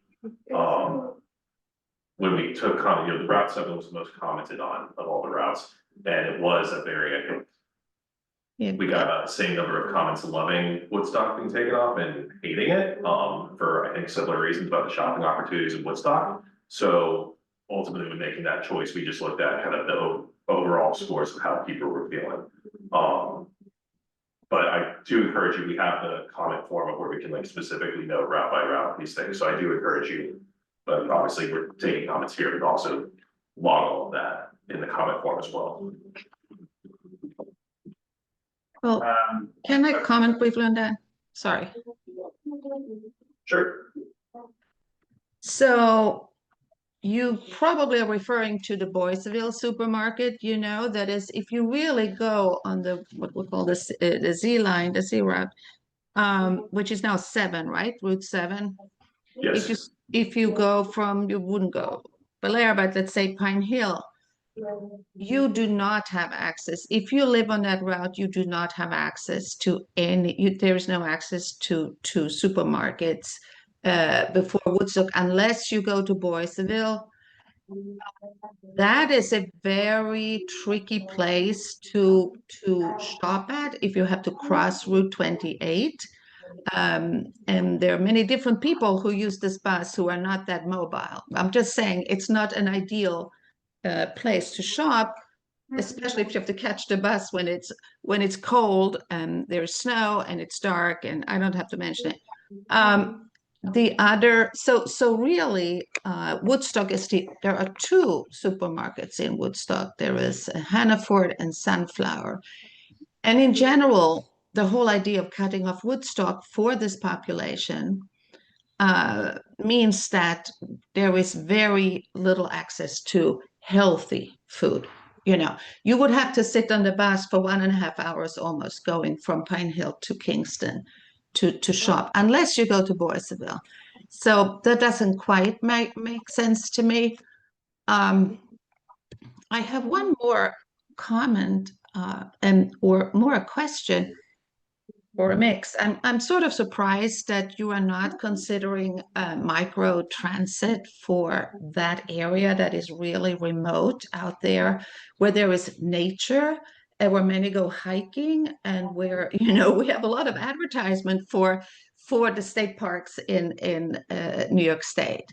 when we took, the Route 7 was the most commented on of all the routes, and it was a very, I think, we got about the same number of comments loving Woodstock being taken off and hating it, for, I think, similar reasons about the shopping opportunities in Woodstock. So ultimately, when making that choice, we just looked at kind of the overall scores of how people were feeling. But I do encourage you, we have the comment form of where we can like specifically note route by route these things, so I do encourage you. But obviously, we're taking comments here, but also log all of that in the comment form as well. Well, can I comment briefly on that? Sorry. Sure. So you probably are referring to the Boyceville supermarket, you know, that is, if you really go on the, what we call this, the Z line, the Z route, which is now 7, right? Route 7. Yes. If you go from, you wouldn't go Belair, but let's say Pine Hill, you do not have access. If you live on that route, you do not have access to any, there is no access to supermarkets before Woodstock unless you go to Boyceville. That is a very tricky place to shop at if you have to cross Route 28. And there are many different people who use this bus who are not that mobile. I'm just saying it's not an ideal place to shop, especially if you have to catch the bus when it's cold and there's snow and it's dark, and I don't have to mention it. The other, so really, Woodstock is there are 2 supermarkets in Woodstock. There is Hannaford and Sunflower. And in general, the whole idea of cutting off Woodstock for this population means that there is very little access to healthy food. You know, you would have to sit on the bus for 1.5 hours almost going from Pine Hill to Kingston to shop, unless you go to Boyceville. So that doesn't quite make sense to me. I have one more comment or more a question or a mix. I'm sort of surprised that you are not considering micro transit for that area that is really remote out there, where there is nature and where many go hiking, and where, you know, we have a lot of advertisement for the state parks in New York State.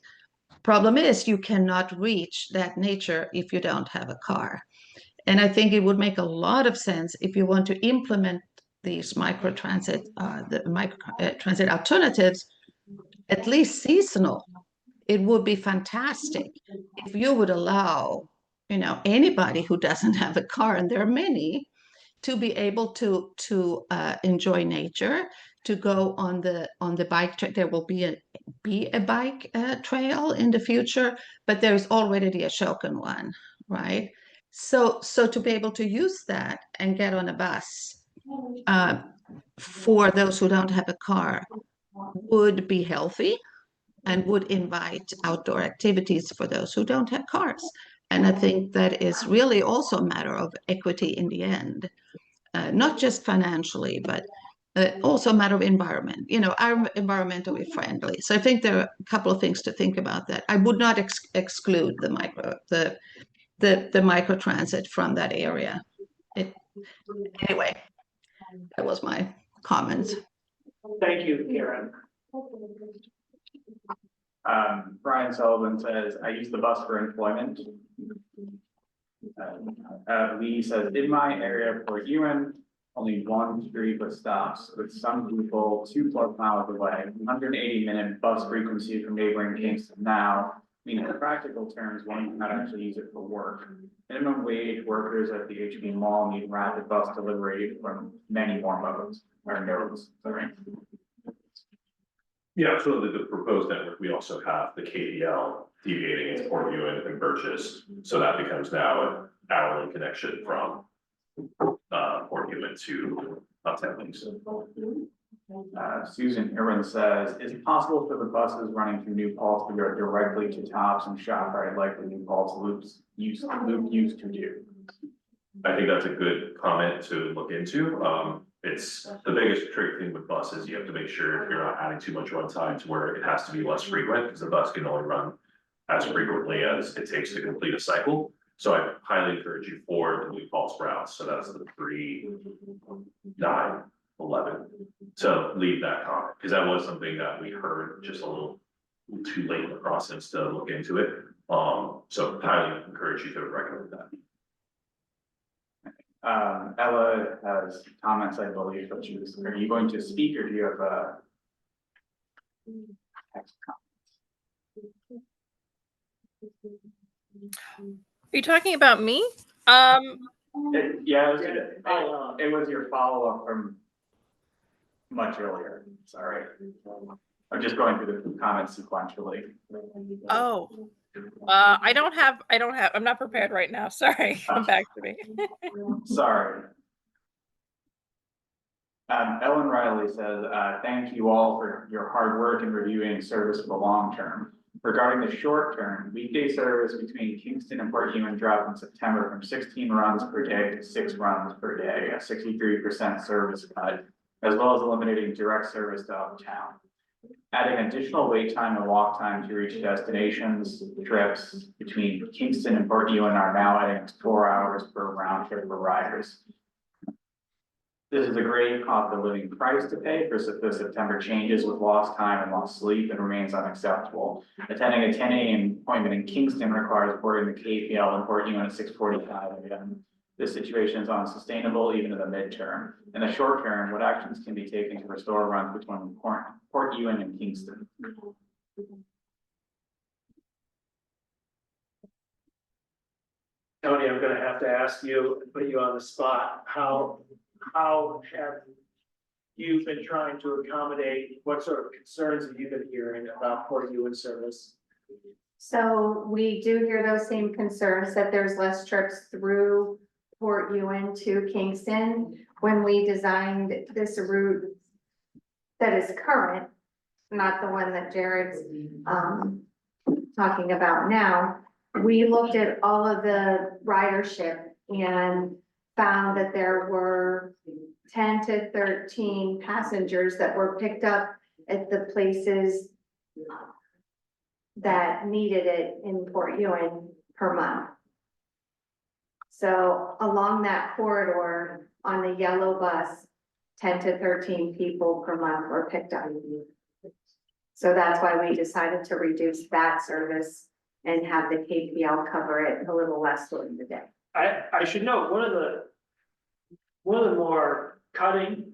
Problem is, you cannot reach that nature if you don't have a car. And I think it would make a lot of sense if you want to implement these microtransit, transit alternatives, at least seasonal. It would be fantastic if you would allow, you know, anybody who doesn't have a car, and there are many, to be able to enjoy nature, to go on the bike trail. There will be a bike trail in the future, but there is already the Ashokan one, right? So to be able to use that and get on a bus for those who don't have a car would be healthy and would invite outdoor activities for those who don't have cars. And I think that is really also a matter of equity in the end, not just financially, but also a matter of environment. You know, I'm environmentally friendly. So I think there are a couple of things to think about that. I would not exclude the micro transit from that area. Anyway, that was my comments. Thank you, Karen. Brian Sullivan says, I use the bus for employment. Lee says, in my area of Port Ewan, only 1 street bus stops, with some people 2+ miles away, 180-minute bus frequency from neighboring Kingston now. Meaning in practical terms, one cannot actually use it for work. Minimum wage workers at the HB Mall need rapid bus delivery from many more modes, or nodes, sorry. Yeah, so the proposed network, we also have the KDL deviating into Port Ewan and Birches. So that becomes now an hourly connection from Port Ewan to uptown Kingston. Susan Irwin says, is it possible for the buses running through New Paltz to go directly to Tops and ShopRite like the New Paltz loop used to do? I think that's a good comment to look into. It's the biggest trick thing with buses. You have to make sure you're not adding too much runtime to where it has to be less frequent, because the bus can only run as frequently as it takes to complete a cycle. So I highly encourage you for the New Paltz routes. So that's the 3, 9, 11, to leave that comment, because that was something that we heard just a little too late in the process to look into it. So highly encourage you to recommend that. Ella has comments, I believe, but are you going to speak or do you have a text comment? Are you talking about me? Yeah, it was your follow-up from much earlier, sorry. I'm just going through the comments sequentially. Oh, I'm not prepared right now. Sorry, come back to me. Sorry. Ellen Riley says, thank you all for your hard work in reviewing service for the long term. Regarding the short term, weekday service between Kingston and Port Ewan dropped in September from 16 runs per day to 6 runs per day, a 63% service cut, as well as eliminating direct service to uptown. Adding additional wait time and walk time to reach destinations, trips between Kingston and Port Ewan are now adding 4 hours per round trip for riders. This is a great cost of living price to pay for the September changes with lost time and lost sleep and remains unacceptable. Attending a 10 a.m. appointment in Kingston requires boarding the KPL and Port Ewan at 6:45 a.m. This situation is unsustainable even in the midterm. In the short term, what actions can be taken to restore runs between Port Ewan and Kingston? Tony, I'm gonna have to ask you, put you on the spot, how have you been trying to accommodate, what sort of concerns have you been hearing about Port Ewan service? So we do hear those same concerns that there's less trips through Port Ewan to Kingston. When we designed this route that is current, not the one that Jared's talking about now, we looked at all of the ridership and found that there were 10 to 13 passengers that were picked up at the places that needed it in Port Ewan per month. So along that corridor on the yellow bus, 10 to 13 people per month were picked up. So that's why we decided to reduce that service and have the KPL cover it a little less during the day. I should note, one of the more cutting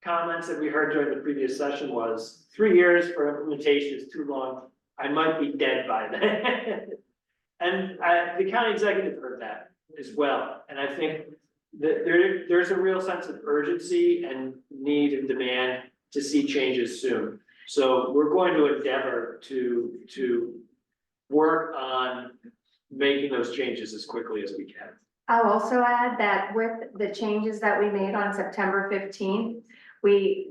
comments that we heard during the previous session was 3 years for implementation is too long. I might be dead by then. And the county executive heard that as well. And I think that there's a real sense of urgency and need and demand to see changes soon. So we're going to endeavor to work on making those changes as quickly as we can. I'll also add that with the changes that we made on September 15th,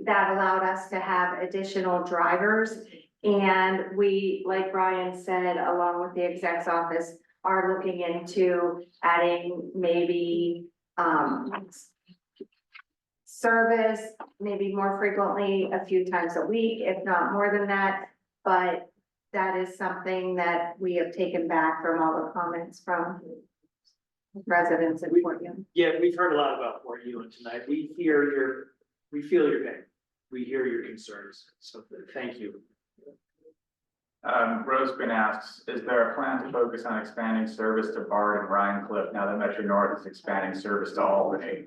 that allowed us to have additional drivers. And we, like Brian said, along with the exec's office, are looking into adding maybe service, maybe more frequently, a few times a week, if not more than that. But that is something that we have taken back from all the comments from residents in Port Ewan. Yeah, we've heard a lot about Port Ewan tonight. We feel your pain. We hear your concerns. So thank you. Rosequin asks, is there a plan to focus on expanding service to Bard and Rhine Cliff now that Metro North is expanding service to Albany?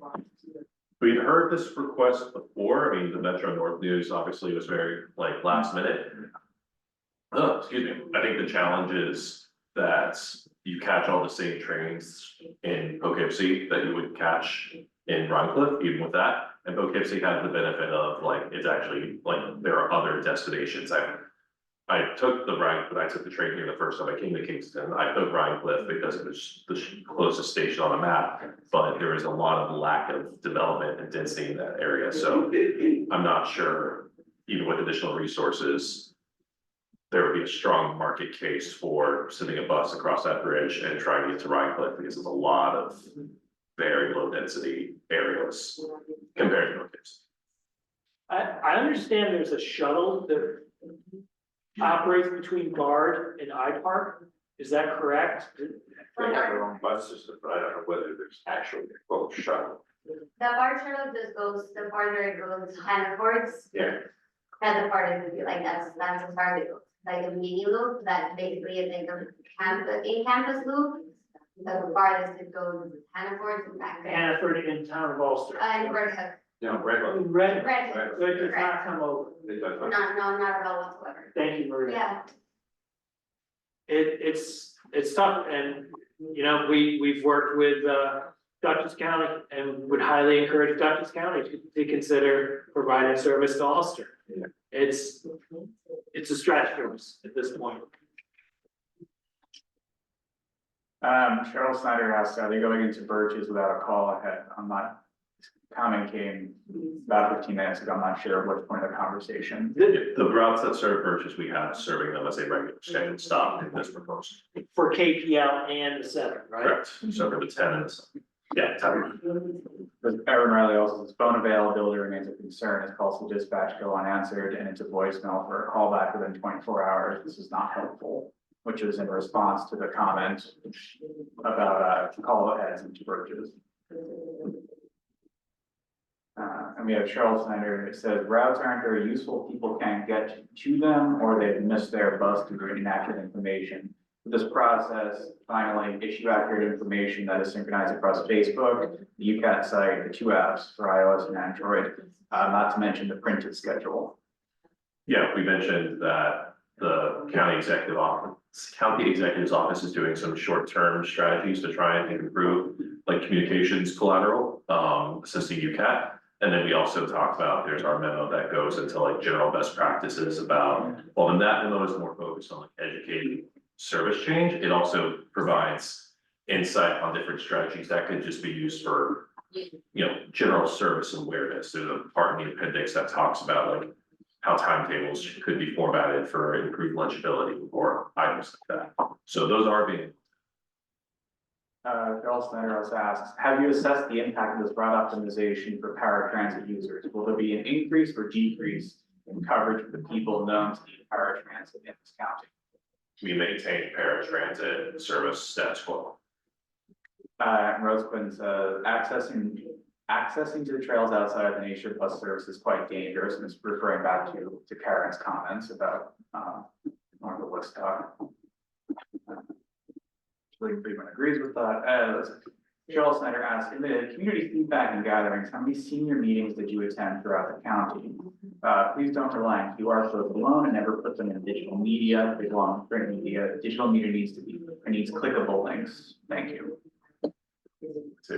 We'd heard this request before. I mean, the Metro North news obviously was very like last minute. Excuse me. I think the challenge is that you catch all the same trains in Poughkeepsie that you would catch in Rhine Cliff, even with that. And Poughkeepsie has the benefit of like, it's actually like, there are other destinations. I took the train here the first time I came to Kingston. I took Rhine Cliff because it was the closest station on the map, but there is a lot of lack of development and density in that area. So I'm not sure, even with additional resources, there would be a strong market case for sending a bus across that bridge and trying to get to Rhine Cliff because there's a lot of very low density areas compared to Poughkeepsie. I understand there's a shuttle that operates between Bard and I Park. Is that correct? They have their own bus system, but I don't know whether there's actually a quote shuttle. The bar shuttle just goes, the farther it goes, Hannaford's. Yeah. That's the part it would be like, that's as far as it goes, like a mini loop, that basically is like a campus, in-campus loop. The farthest it goes is Hannaford's and back there. Hannaford in town of Ulster. And Red Hook, No, Red Hook. Red, Red Hook, so it does not correct. come over. Not at all whatsoever. Thank you, Maria. Yeah, It's tough, and, you know, we've worked with, Dutchess County and would highly encourage Dutchess County to consider providing service to Ulster. Yeah. It's a stretch for us at this point. Cheryl Snyder asks, are they going into Birches without a call ahead? I'm not, comment came about 15 minutes ago. I'm not sure at which point of the conversation. The routes that serve Birches, we have serving them as a regular scheduled stop in this proposal. For KPL and the 7, right? Correct, so for the 10 and the, yeah, 10. Erin Riley also says phone availability remains a concern as calls to dispatch go unanswered and into voicemail for a callback within 24 hours. This is not helpful, which is in response to the comment about call aheads into Birches. And we have Cheryl Snyder, it says routes aren't very useful, people can't get to them, or they've missed their bus due to inaccurate information. For this process, finally, issue accurate information that is synchronized across Facebook, the UCAT site, the 2 apps for iOS and Android, not to mention the printed schedule. Yeah, we mentioned that the county executive's office is doing some short-term strategies to try and improve like communications collateral, assisting UCAT. And then we also talked about, there's our memo that goes into like general best practices about, well, then that memo is more focused on like educating service change. It also provides insight on different strategies that could just be used for, you know, general service awareness. There's a part in the appendix that talks about like how timetables could be formatted for improved legibility or items like that. So those are being. Cheryl Snyder also asks, have you assessed the impact of this route optimization for paratransit users? Will there be an increase or decrease in coverage for the people known to need paratransit in this county? We maintain paratransit service status quo. Rosequin says, accessing to the trails outside of the nature bus service is quite dangerous, and it's referring back to Karen's comments about north of Woodstock. Everyone agrees with that. Cheryl Snyder asks, in the community feedback and gatherings, how many senior meetings did you attend throughout the county? Please don't rely on QR codes alone and never put them in digital media. They belong in print media. Digital media needs clickable links. Thank you. Say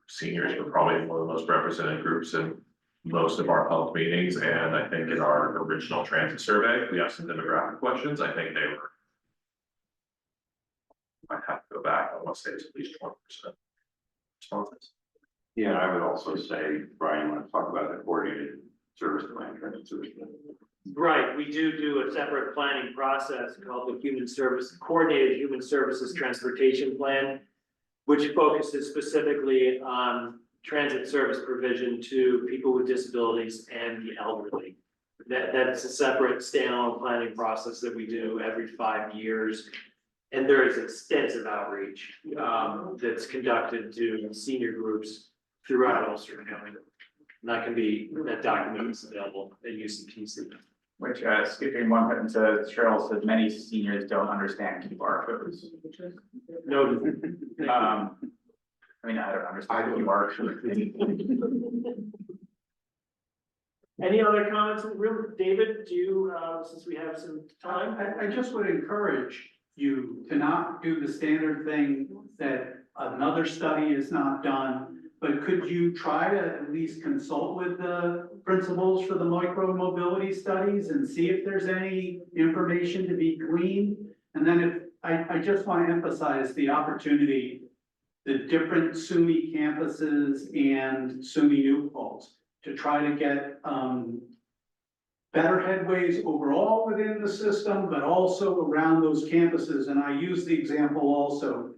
seniors are probably one of the most represented groups in most of our public meetings, and I think in our original transit survey, we have some demographic questions. I think they were. Might have to go back. I want to say it's at least 20% responses. Yeah, I would also say, Brian, want to talk about the coordinated service plan, transit service plan. Right, we do a separate planning process called the Coordinated Human Services Transportation Plan, which focuses specifically on transit service provision to people with disabilities and the elderly. That's a separate standalone planning process that we do every 5 years. And there is extensive outreach that's conducted to senior groups throughout Ulster County. And that document is available at UCTC. Which, skipping one sentence, Cheryl said many seniors don't understand QR codes. No. I mean, I don't understand QR codes. Any other comments in the room? David, do you, since we have some time? I just would encourage you to not do the standard thing that another study is not done. But could you try to at least consult with the principals for the micro mobility studies and see if there's any information to be gleaned? And then if, I just want to emphasize the opportunity, the different SUNY campuses and SUNY New Paltz to try to get, better headways overall within the system, but also around those campuses. And I use the example also,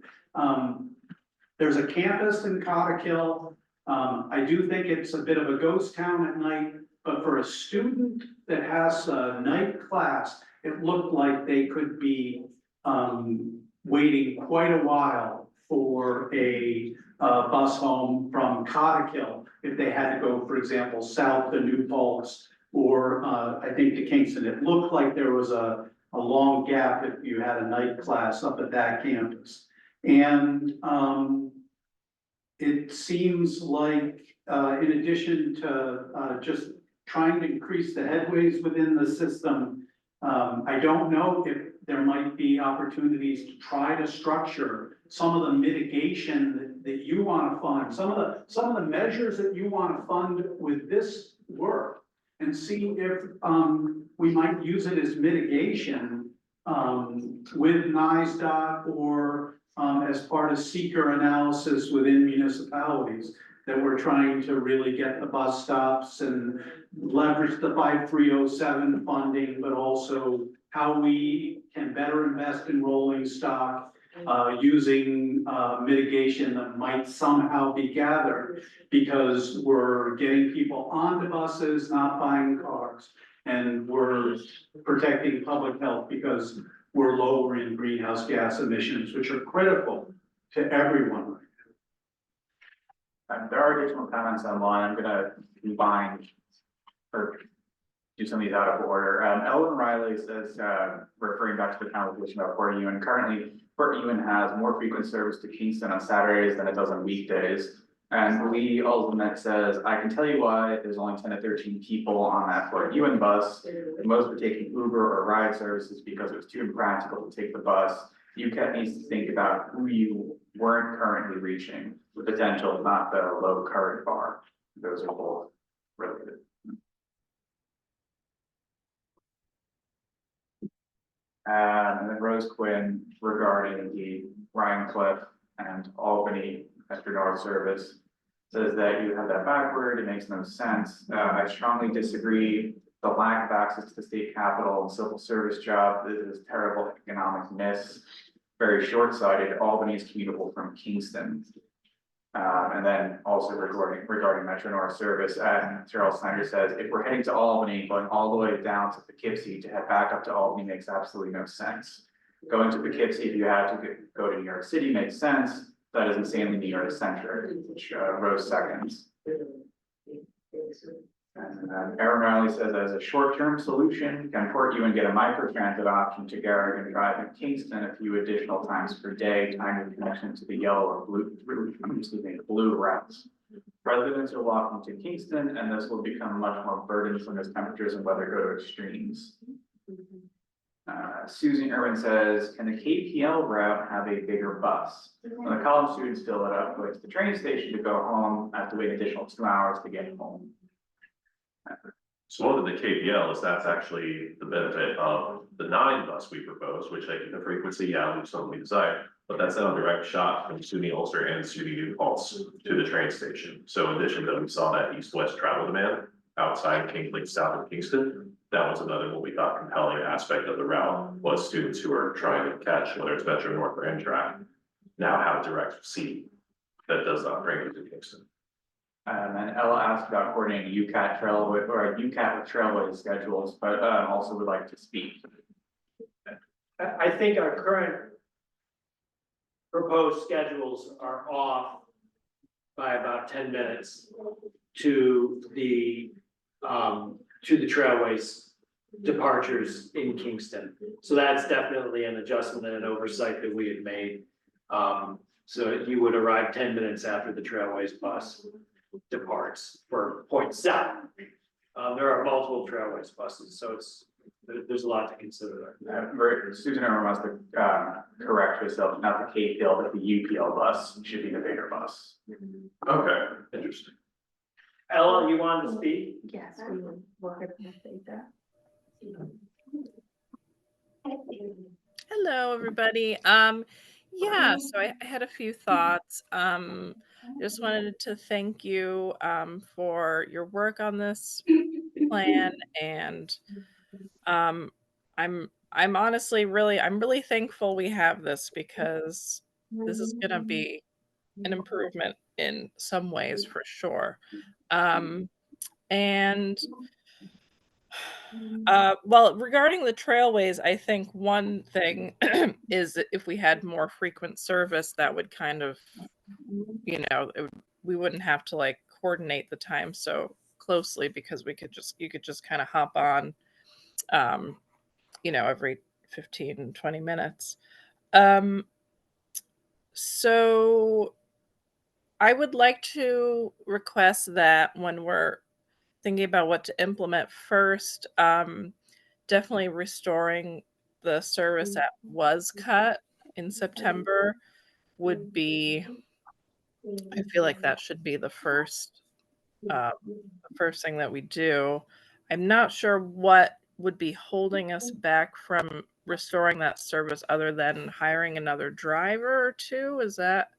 there's a campus in Cottikill. I do think it's a bit of a ghost town at night, but for a student that has a night class, it looked like they could be waiting quite a while for a bus home from Cottikill if they had to go, for example, south to New Paltz or I think to Kingston. It looked like there was a long gap if you had a night class up at that campus. And it seems like, in addition to just trying to increase the headways within the system, I don't know if there might be opportunities to try to structure some of the mitigation that you want to fund, some of the measures that you want to fund with this work, and see if we might use it as mitigation with NISDOT or as part of seeker analysis within municipalities, that we're trying to really get the bus stops and leverage the 5307 funding, but also how we can better invest in rolling stock, using mitigation that might somehow be gathered, because we're getting people onto buses, not buying cars, and we're protecting public health because we're lowering greenhouse gas emissions, which are critical to everyone. There are additional comments online. I'm gonna combine or do some of these out of order. Ellen Riley says, referring back to the conversation about Port Ewan, currently Port Ewan has more frequent service to Kingston on Saturdays than it does on weekdays. And Lee Ultimate says, I can tell you why there's only 10 to 13 people on that Port Ewan bus. Most were taking Uber or ride services because it was too impractical to take the bus. UCAT needs to think about who you weren't currently reaching, the potential, not the low current bar. Those are both related. And then Rose Quinn regarding the Ryan Cliff and Albany Metro North service says that you have that backward, it makes no sense. I strongly disagree. The lack of access to the state capitol and civil service job is a terrible economic miss. Very short-sighted. Albany is commutable from Kingston. And then also regarding Metro North service, and Cheryl Snyder says, if we're heading to Albany, going all the way down to Poughkeepsie to head back up to Albany makes absolutely no sense. Going to Poughkeepsie, if you had to go to New York City, makes sense. That is insanely New York centric, which Rose seconds. And Aaron Riley says, as a short-term solution, can Port Ewan get a microtransit option to Garrigan Drive in Kingston a few additional times per day, timing connection to the yellow or blue routes. Residents are walking to Kingston, and this will become much more burdensome as temperatures and weather go to extremes. Susan Irwin says, can the KPL route have a bigger bus? When the college students fill it up, going to the train station to go home, I have to wait an additional 2 hours to get home. So one of the KPL is that's actually the benefit of the 9 bus we propose, which I think the frequency, yeah, we certainly desire, but that's not a direct shot from SUNY Ulster and SUNY New Paltz to the train station. So in addition to we saw that east-west travel demand outside Kingsley, south of Kingston, that was another what we thought compelling aspect of the route was students who are trying to catch, whether it's Metro North or Amtrak, now have a direct seat that does not bring you to Kingston. And Ella asked about coordinating UCAT trailway or UCAT with trailway schedules, but also would like to speak. I think our current proposed schedules are off by about 10 minutes to the trailways departures in Kingston. So that's definitely an adjustment and an oversight that we had made. So you would arrive 10 minutes after the Trailways bus departs for point 7. There are multiple Trailways buses, so there's a lot to consider there. Susan Irma must correct herself, not the Cape Hill, but the UPL bus should be the bigger bus. Okay, interesting. Ella, you wanted to speak? Yes, we will say that. Hello, everybody. Yeah, so I had a few thoughts. Just wanted to thank you for your work on this plan, and I'm honestly I'm really thankful we have this, because this is gonna be an improvement in some ways for sure. And well, regarding the trailways, I think one thing is that if we had more frequent service, that would kind of, we wouldn't have to like coordinate the time so closely, because you could just kind of hop on, um, every 15, 20 minutes. So I would like to request that when we're thinking about what to implement first, definitely restoring the service that was cut in September would be, I feel like that should be the first thing that we do. I'm not sure what would be holding us back from restoring that service other than hiring another driver or two. Is that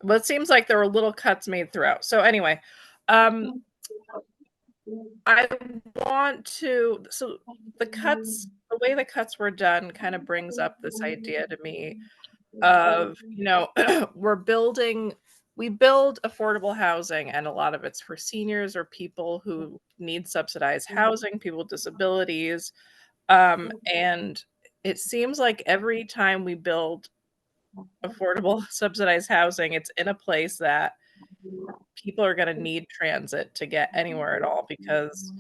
but it seems like there were little cuts made throughout. So anyway, I want to, so the way the cuts were done kind of brings up this idea to me of, we build affordable housing, and a lot of it's for seniors or people who need subsidized housing, people with disabilities. And it seems like every time we build affordable subsidized housing, it's in a place that people are going to need transit to get anywhere at all, because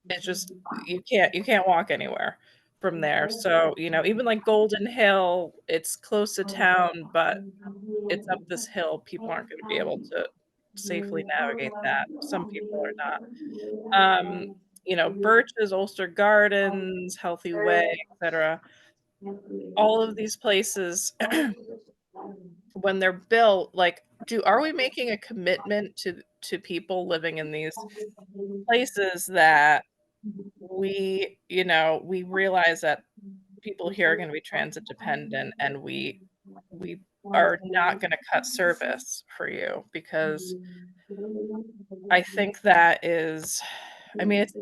it's just, you can't walk anywhere from there. So, even like Golden Hill, it's close to town, but it's up this hill. People aren't going to be able to safely navigate that. Some people are not. Birches, Ulster Gardens, Healthy Way, etc. All of these places, when they're built, like, are we making a commitment to people living in these places that we realize that people here are going to be transit dependent, and we are not going to cut service for you? Because I think that is, I mean, it's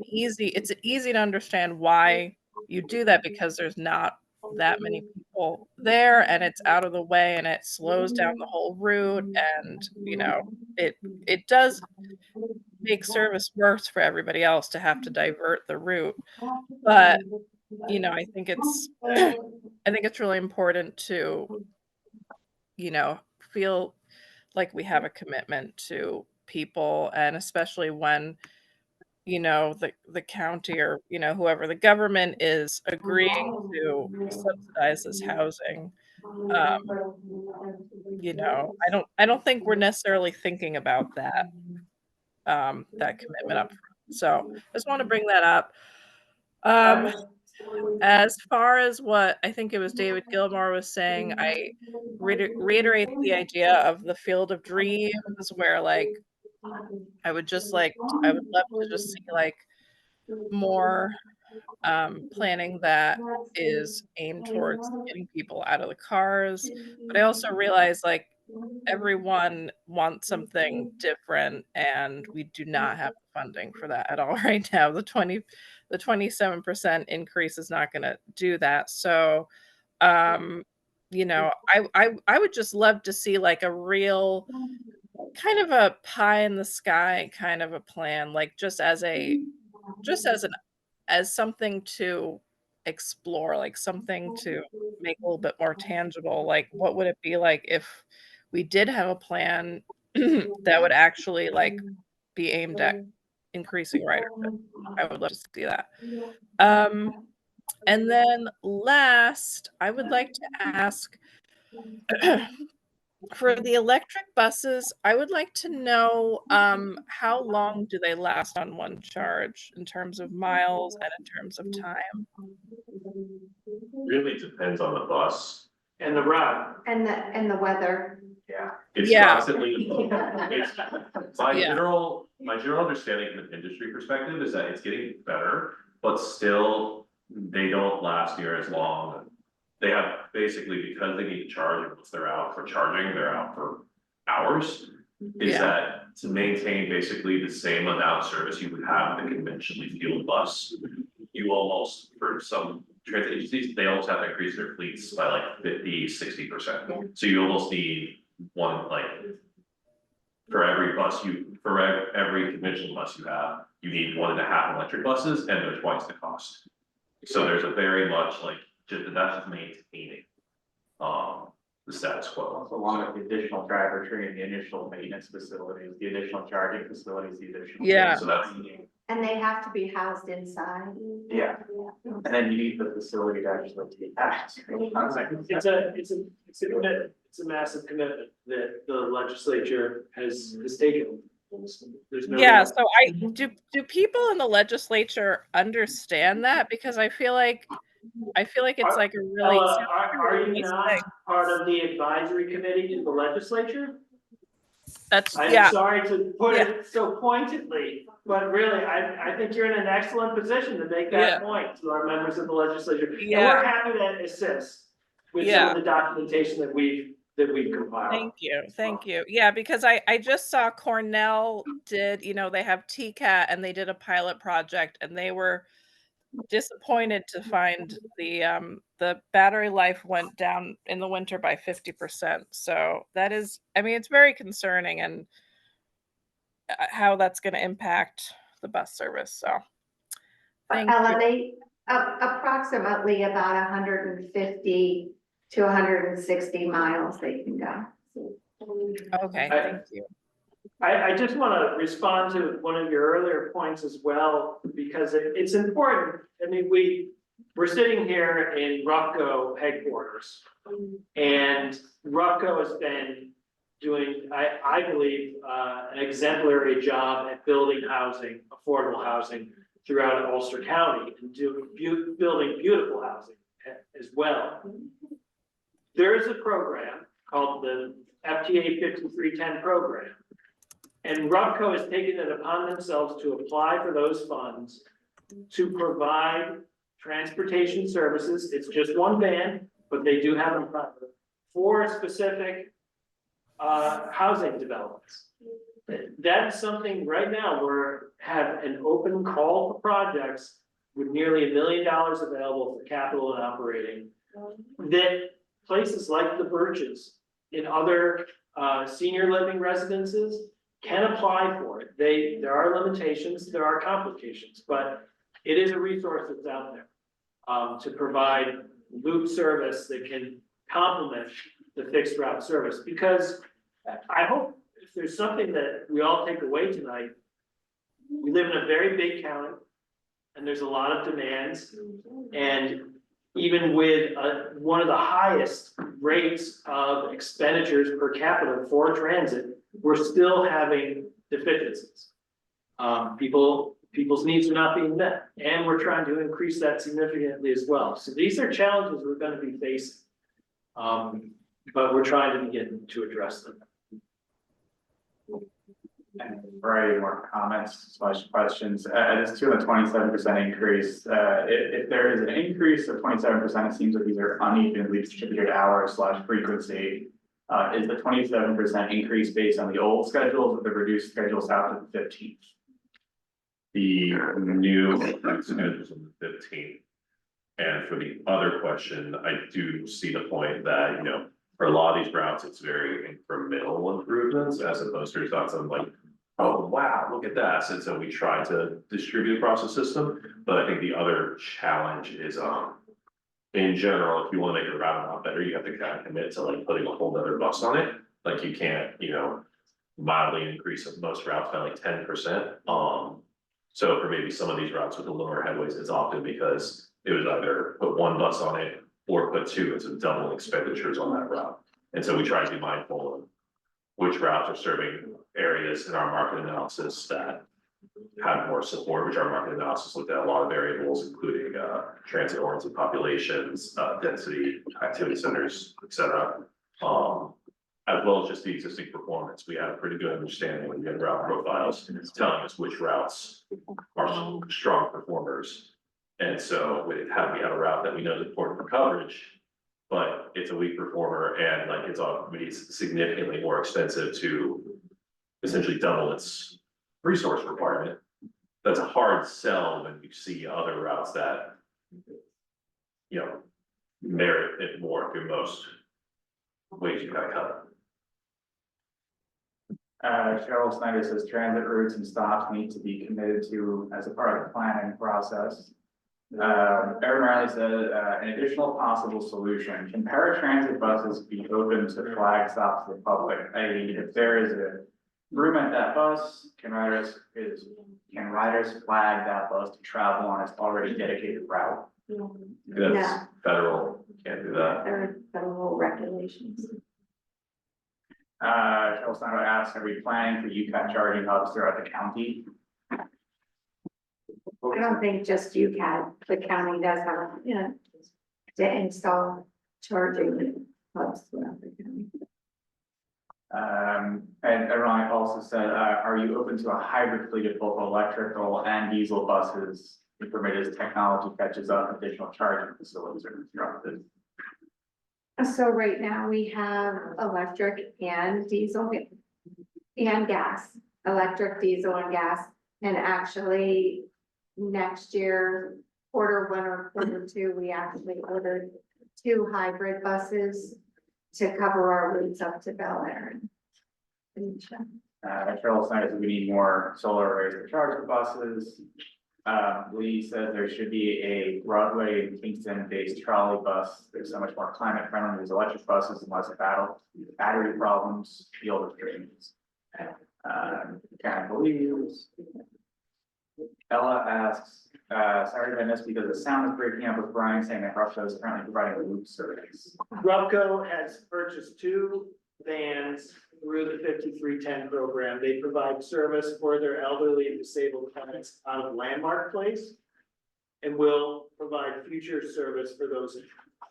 easy to understand why you do that, because there's not that many people there, and it's out of the way, and it slows down the whole route, and it does make service worse for everybody else to have to divert the route. But I think it's really important to feel like we have a commitment to people, and especially when the county, or whoever the government is, agreeing to subsidize this housing. um I don't think we're necessarily thinking about that commitment up front. So I just want to bring that up. um as far as what I think it was David Gilmour was saying, I reiterate the idea of the Field of Dreams, where like I would love to just see like more planning that is aimed towards getting people out of the cars. But I also realize like everyone wants something different, and we do not have the funding for that at all right now. The 27% increase is not going to do that. So, um, I would just love to see like a real kind of a pie in the sky kind of a plan, like just as an as something to explore, like something to make a little bit more tangible. Like, what would it be like if we did have a plan that would actually like be aimed at increasing ridership. I would love to see that. And then last, I would like to ask for the electric buses, I would like to know how long do they last on one charge in terms of miles and in terms of time? Really depends on the bus. And the route. And the weather. Yeah. It's Yeah. constantly, it's, my Yeah. general understanding from an industry perspective is that it's getting better, but still, they don't last near as long. They have basically, because they need to charge, and once they're out for charging, they're out for hours. Is Yeah. that to maintain basically the same amount of service you would have with a conventionally fueled bus? You almost, for some transit agencies, they almost have to increase their fleets by like 50-60%. So you almost need one, like, for every bus for every conventional bus you have, you need 1.5 electric buses, and they're twice the cost. So there's a very much like, that's just maintaining, the status quo. Along with the additional driver training, the initial maintenance facilities, the additional charging facilities, the additional. Yeah. So that's, And they have to be housed inside. Yeah. And then you need the facility to actually take that. It's a commitment, it's a massive commitment that the legislature has taken. There's no. Yeah, so do people in the legislature understand that? Because I feel like it's like a really Are you nice not thing. part of the advisory committee to the legislature? That's I'm yeah. sorry to put Yeah. it so pointedly, but really, I think you're in an excellent position to make Yeah. that point to our members of the legislature. And Yeah. we're happy to assist with some Yeah. of the documentation that we've compiled. Thank you. Yeah, because I just saw Cornell did, they have TCAT and they did a pilot project and they were disappointed to find the battery life went down in the winter by 50%. So that is, I mean, it's very concerning and how that's going to impact the bus service. So thank you. Elevate approximately about 150 to 160 miles they can go. Okay, thank you. I just want to respond to one of your earlier points as well, because it's important. I mean, we're sitting here in Rupco headquarters. And Rupco has been doing, I believe, an exemplary job at building housing, affordable housing throughout Ulster County and building beautiful housing as well. There is a program called the FTA 5310 program. And Rupco has taken it upon themselves to apply for those funds to provide transportation services. It's just one van, but they do have them for specific housing developments. That's something right now we're have an open call for projects with nearly $1 million available for capital and operating. That places like the Birches in other senior living residences can apply for it. There are limitations, there are complications, but it is a resource that's out there to provide loop service that can complement the fixed route service. Because I hope if there's something that we all take away tonight, we live in a very big county and there's a lot of demands. And even with one of the highest rates of expenditures per capita for transit, we're still having deficiencies. People's needs are not being met, and we're trying to increase that significantly as well. So these are challenges we're going to be facing, but we're trying to begin to address them. And a variety more comments / questions. This 227% increase. If there is an increase of 27%, it seems like these are unevenly distributed hours / frequency. Is the 27% increase based on the old schedules or the reduced schedules after the 15th? the new schedules on the 15th. And for the other question, I do see the point that, for a lot of these routes, it's very incremental improvements as opposed to not some like, oh, wow, look at that. And so we try to distribute across the system. But I think the other challenge is, in general, if you want to make a route a lot better, you have to kind of commit to like putting a whole other bus on it. Like you can't, mildly increase of most routes by like 10%. So for maybe some of these routes with the lower headways, it's often because it was either put one bus on it or put two, it's a double expenditures on that route. And so we try to be mindful of which routes are serving areas in our market analysis that have more support, which our market analysis looked at a lot of variables, including transit-oriented populations, density, activity centers, et cetera. As well as just the existing performance. We had a pretty good understanding when we had route profiles, and it's telling us which routes are strong performers. And so we had a route that we know is important for coverage, but it's a weak performer and like it's significantly more expensive to essentially double its resource requirement. That's a hard sell when you see other routes that, you know, merit it more through most ways you gotta cut. Cheryl Snyder says transit routes and stops need to be committed to as a part of the planning process. Erin Riley said, an additional possible solution, can paratransit buses be open to flag stops to the public? I.e., if there is a room at that bus, can riders flag that bus to travel on its already dedicated route? That's federal, can't do that. There are federal regulations. Cheryl Snyder asks, are we planning for UCAT charging hubs throughout the county? I don't think just UCAT, the county does have, you know, to install charging hubs throughout the county. And Ron also said, are you open to a hybrid fleet of both electrical and diesel buses if permitted as technology catches up, additional charging facilities are constructed? So right now we have electric and diesel and gas, electric, diesel and gas. And actually next year, quarter 1 or quarter 2, we actually ordered 2 hybrid buses to cover our routes up to Bel Air. Cheryl Snyder said we need more solar arrays to charge the buses. Lee said there should be a Broadway and Kingston-based trolley bus. There's so much more climate friendly than these electric buses and less battery problems, fuel restrictions. Karen believes. Ella asks, sorry if I missed because the sound is breaking up with Brian saying that Russia is currently providing a loop service. Rubco has purchased 2 vans through the 5310 program. They provide service for their elderly and disabled clients out of Landmark Place, and will provide future service for those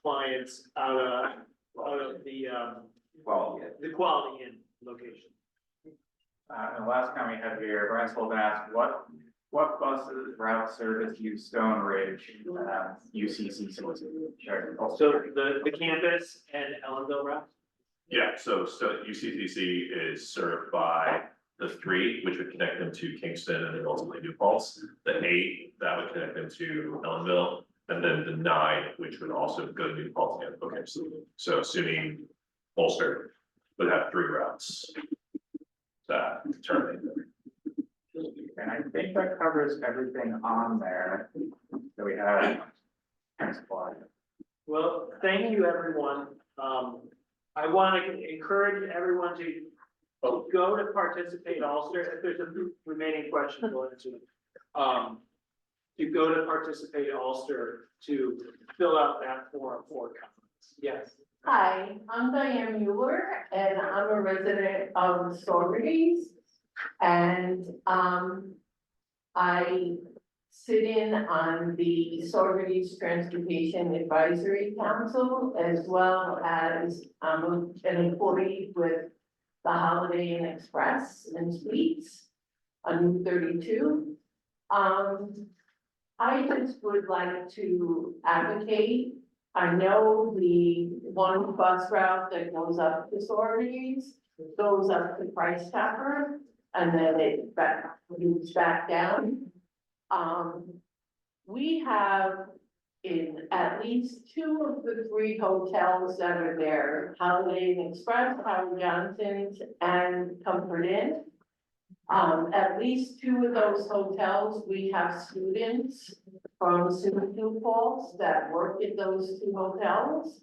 clients out of the Quality Inn location. And the last comment we have here, Brian Sullivan asked, what buses route service use Stone Ridge, UCCC? So the campus and Ellenville route. Yeah, so UCCC is served by the 3, which would connect them to Kingston and then ultimately New Paltz. The 8, that would connect them to Ellenville, and then the 9, which would also go to New Paltz and Poughkeepsie. So assuming Ulster would have 3 routes that terminate them. And I think that covers everything on there that we had. Well, thank you, everyone. I want to encourage everyone to go to Participate Ulster. If there's a few remaining questions, we'll answer them. To go to Participate Ulster to fill out that form for comments. Yes. Hi, I'm Diane Mueller and I'm a resident of Saugerties. And I sit in on the Saugerties Transportation Advisory Council, as well as I'm an employee with the Holiday Inn Express and Suites on 32. I just would like to advocate. I know the one bus route that goes up to Saugerties goes up to Price Tapper, and then it moves back down. We have in at least 2 of the 3 hotels that are there, Holiday Inn Express, Howard Johnson's, and Comfort Inn. At least 2 of those hotels, we have students from Sioux Falls that work at those 2 hotels.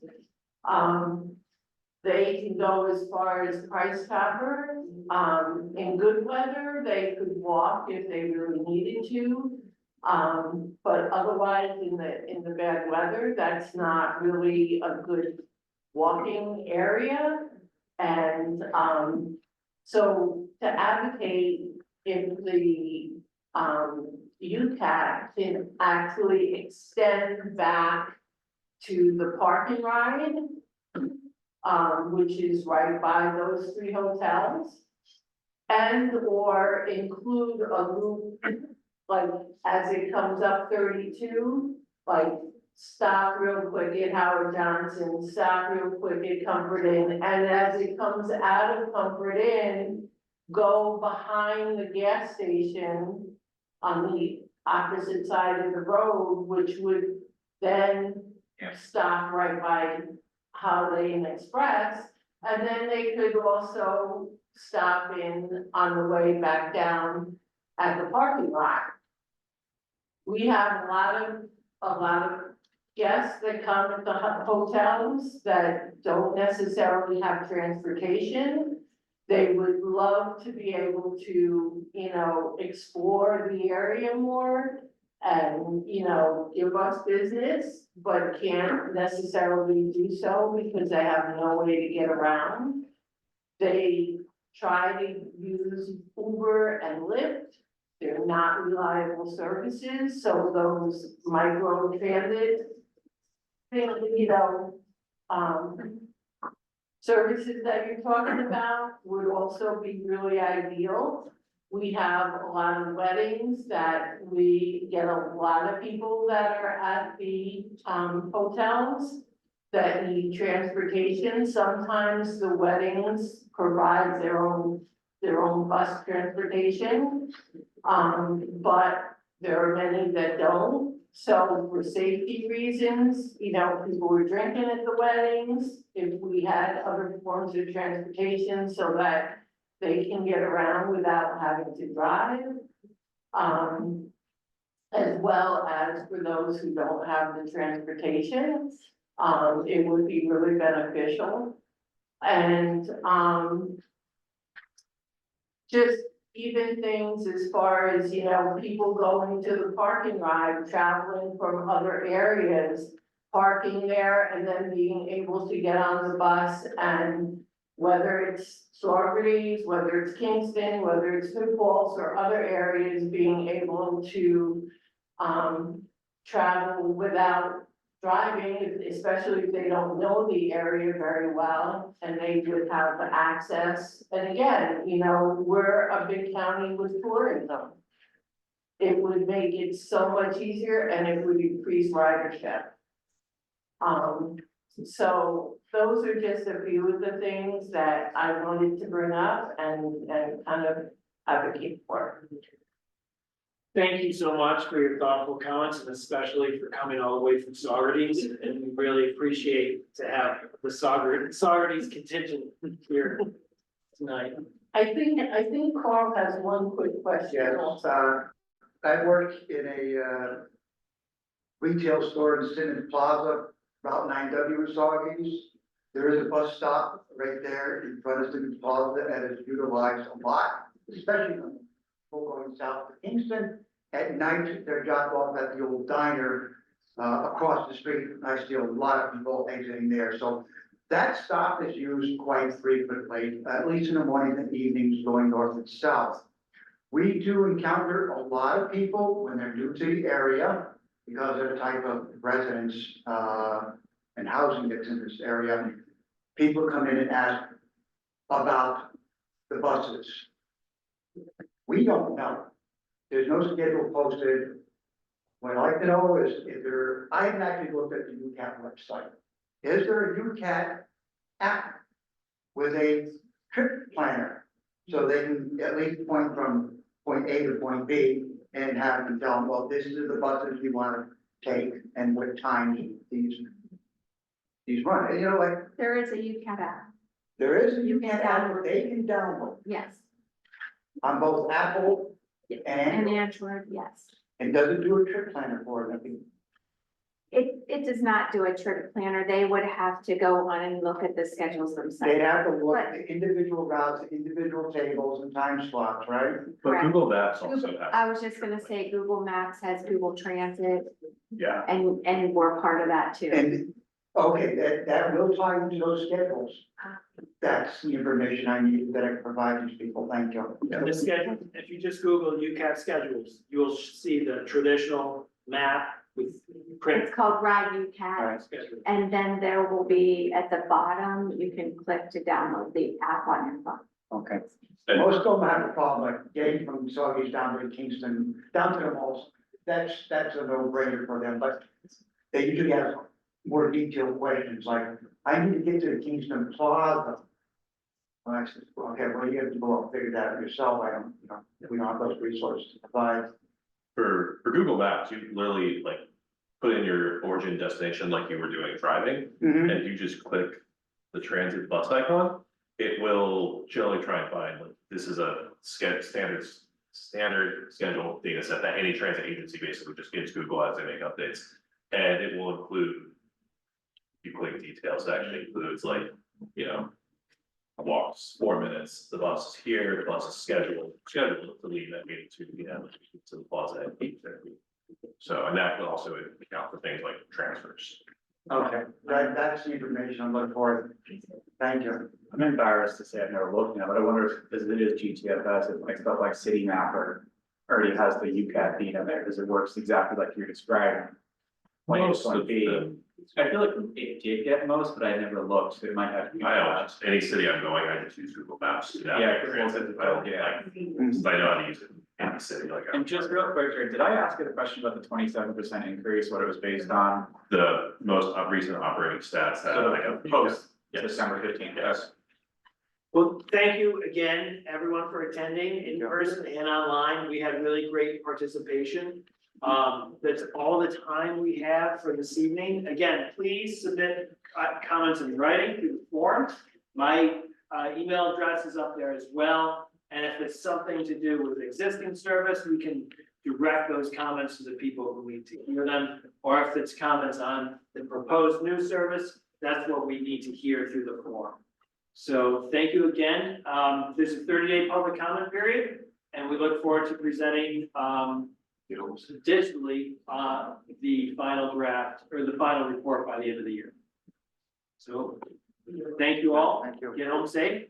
They can go as far as Price Chopper. In good weather, they could walk if they really needed to. But otherwise, in the bad weather, that's not really a good walking area. And, so to advocate if the, UCAT can actually extend back to the parking ride, which is right by those 3 hotels. And or include a loop, like as it comes up 32, like stop real quick at Howard Johnson, stop real quick at Comfort Inn, and as it comes out of Comfort Inn, go behind the gas station on the opposite side of the road, which would then stop right by Holiday Inn Express, and then they could also stop in on the way back down at the parking lot. We have a lot of guests that come at the hotels that don't necessarily have transportation. They would love to be able to, you know, explore the area more and, you know, give us business, but can't necessarily do so because they have no way to get around. They try to use Uber and Lyft. They're not reliable services, so those micro transit, you know, services that you're talking about would also be really ideal. We have a lot of weddings that we get a lot of people that are at the hotels that need transportation. Sometimes the weddings provide their own bus transportation. But there are many that don't. So for safety reasons, you know, people were drinking at the weddings. If we had other forms of transportation so that they can get around without having to drive. As well as for those who don't have the transportation, it would be really beneficial. And, just even things as far as, you know, people going to the parking ride, traveling from other areas, parking there and then being able to get on the bus, and whether it's Saugerties, whether it's Kingston, whether it's New Paltz or other areas, being able to travel without driving, especially if they don't know the area very well, and they would have the access. And again, you know, we're a big county with tourism. It would make it so much easier and it would increase ridership. So those are just a few of the things that I wanted to bring up and kind of advocate for. Thank you so much for your thoughtful comments and especially for coming all the way from Saugerties, and we really appreciate to have the Saugerties contingent here tonight. I think Carl has one quick question. Yes, I work in a retail store in Simmons Plaza, Route 9W in Saugerties. There is a bus stop right there in front of Simmons Plaza that is utilized a lot, especially when people going south to Kingston. At night, they're dropped off at the old diner across the street. I see a lot of people exiting there. So that stop is used quite frequently, at least in the mornings and evenings going north and south. We do encounter a lot of people when they're new to the area because of the type of residence and housing that's in this area. People come in and ask about the buses. We don't know. There's no schedule posted. What I'd like to know is if there, I haven't actually looked at the UCAT website. Is there a UCAT app with a trip planner? So they can at least point from point A to point B and have them tell them, well, this is the buses you want to take and what time these run. And, you know, like There is a UCAT app, there is a UCAT app where they can download yes, on both Apple and and Android, yes. does it do a trip planner for them? It does not do a trip planner. They would have to go on and look at the schedules They'd themselves. have to look at the individual routes, individual tables and time slots, right? But Correct. Google Maps also Google- has. I was just gonna say Google Maps has Google Transit Yeah, and we're part of that too. And, okay, that will tie into those schedules. That's the information I need that I can provide these people, thank you. And the schedule, if you just Google UCAT schedules, you'll see the traditional map with print It's called Ride UCAT. schedule. And then there will be at the bottom, you can click to download the app on your phone. Okay. And- Most of them have a problem, like getting from Saugus down to Kingston, down to the malls. That's a no-brainer for them, but they usually have more detailed questions, like, I need to get to the Kingston Plaza. Well, I said, well, okay, well, you have to go out and figure that out yourself, I don't, we don't have those resources to provide. for Google Maps, you literally like put in your origin destination like you were doing driving, and you just click the transit bus icon. It will generally try and find, like, this is a standard schedule data set that any transit agency basically just gives Google as they make updates. And it will include, you click details, it actually includes like, walks 4 minutes, the bus is here, the bus is scheduled to leave at 8:02 p.m. to the plaza at 8:30. So, and that will also account for things like transfers. Okay, that's the information I'm looking for. Thank you. I'm embarrassed to say I've never looked now, but I wonder if, as it is GTFS, if like stuff like City Mapper already has the UCAT data there, because it works exactly like you're describing. Like it's Most going to of be, the- I feel like it did get most, but I never looked, so it might have. to be- I always, any city I'm going, I just use Google Maps to navigate Yeah, transit. I don't, yeah. since I know how to use it in the city, like. And just real quick, Jared, did I ask you the question about the 27% increase, what it was based on? The most recent operating stats that So I have. post Yes. December 15th. Yes. Well, thank you again, everyone, for attending in person and online. We had really great participation. That's all the time we have for this evening. Again, please submit comments in writing through the form. My email address is up there as well. And if it's something to do with existing service, we can direct those comments to the people who need to hear them. Or if it's comments on the proposed new service, that's what we need to hear through the form. So thank you again. There's a 30-day public comment period, and we look forward to presenting digitally the final draft or the final report by the end of the year. So thank you all. Thank you. Get home safe.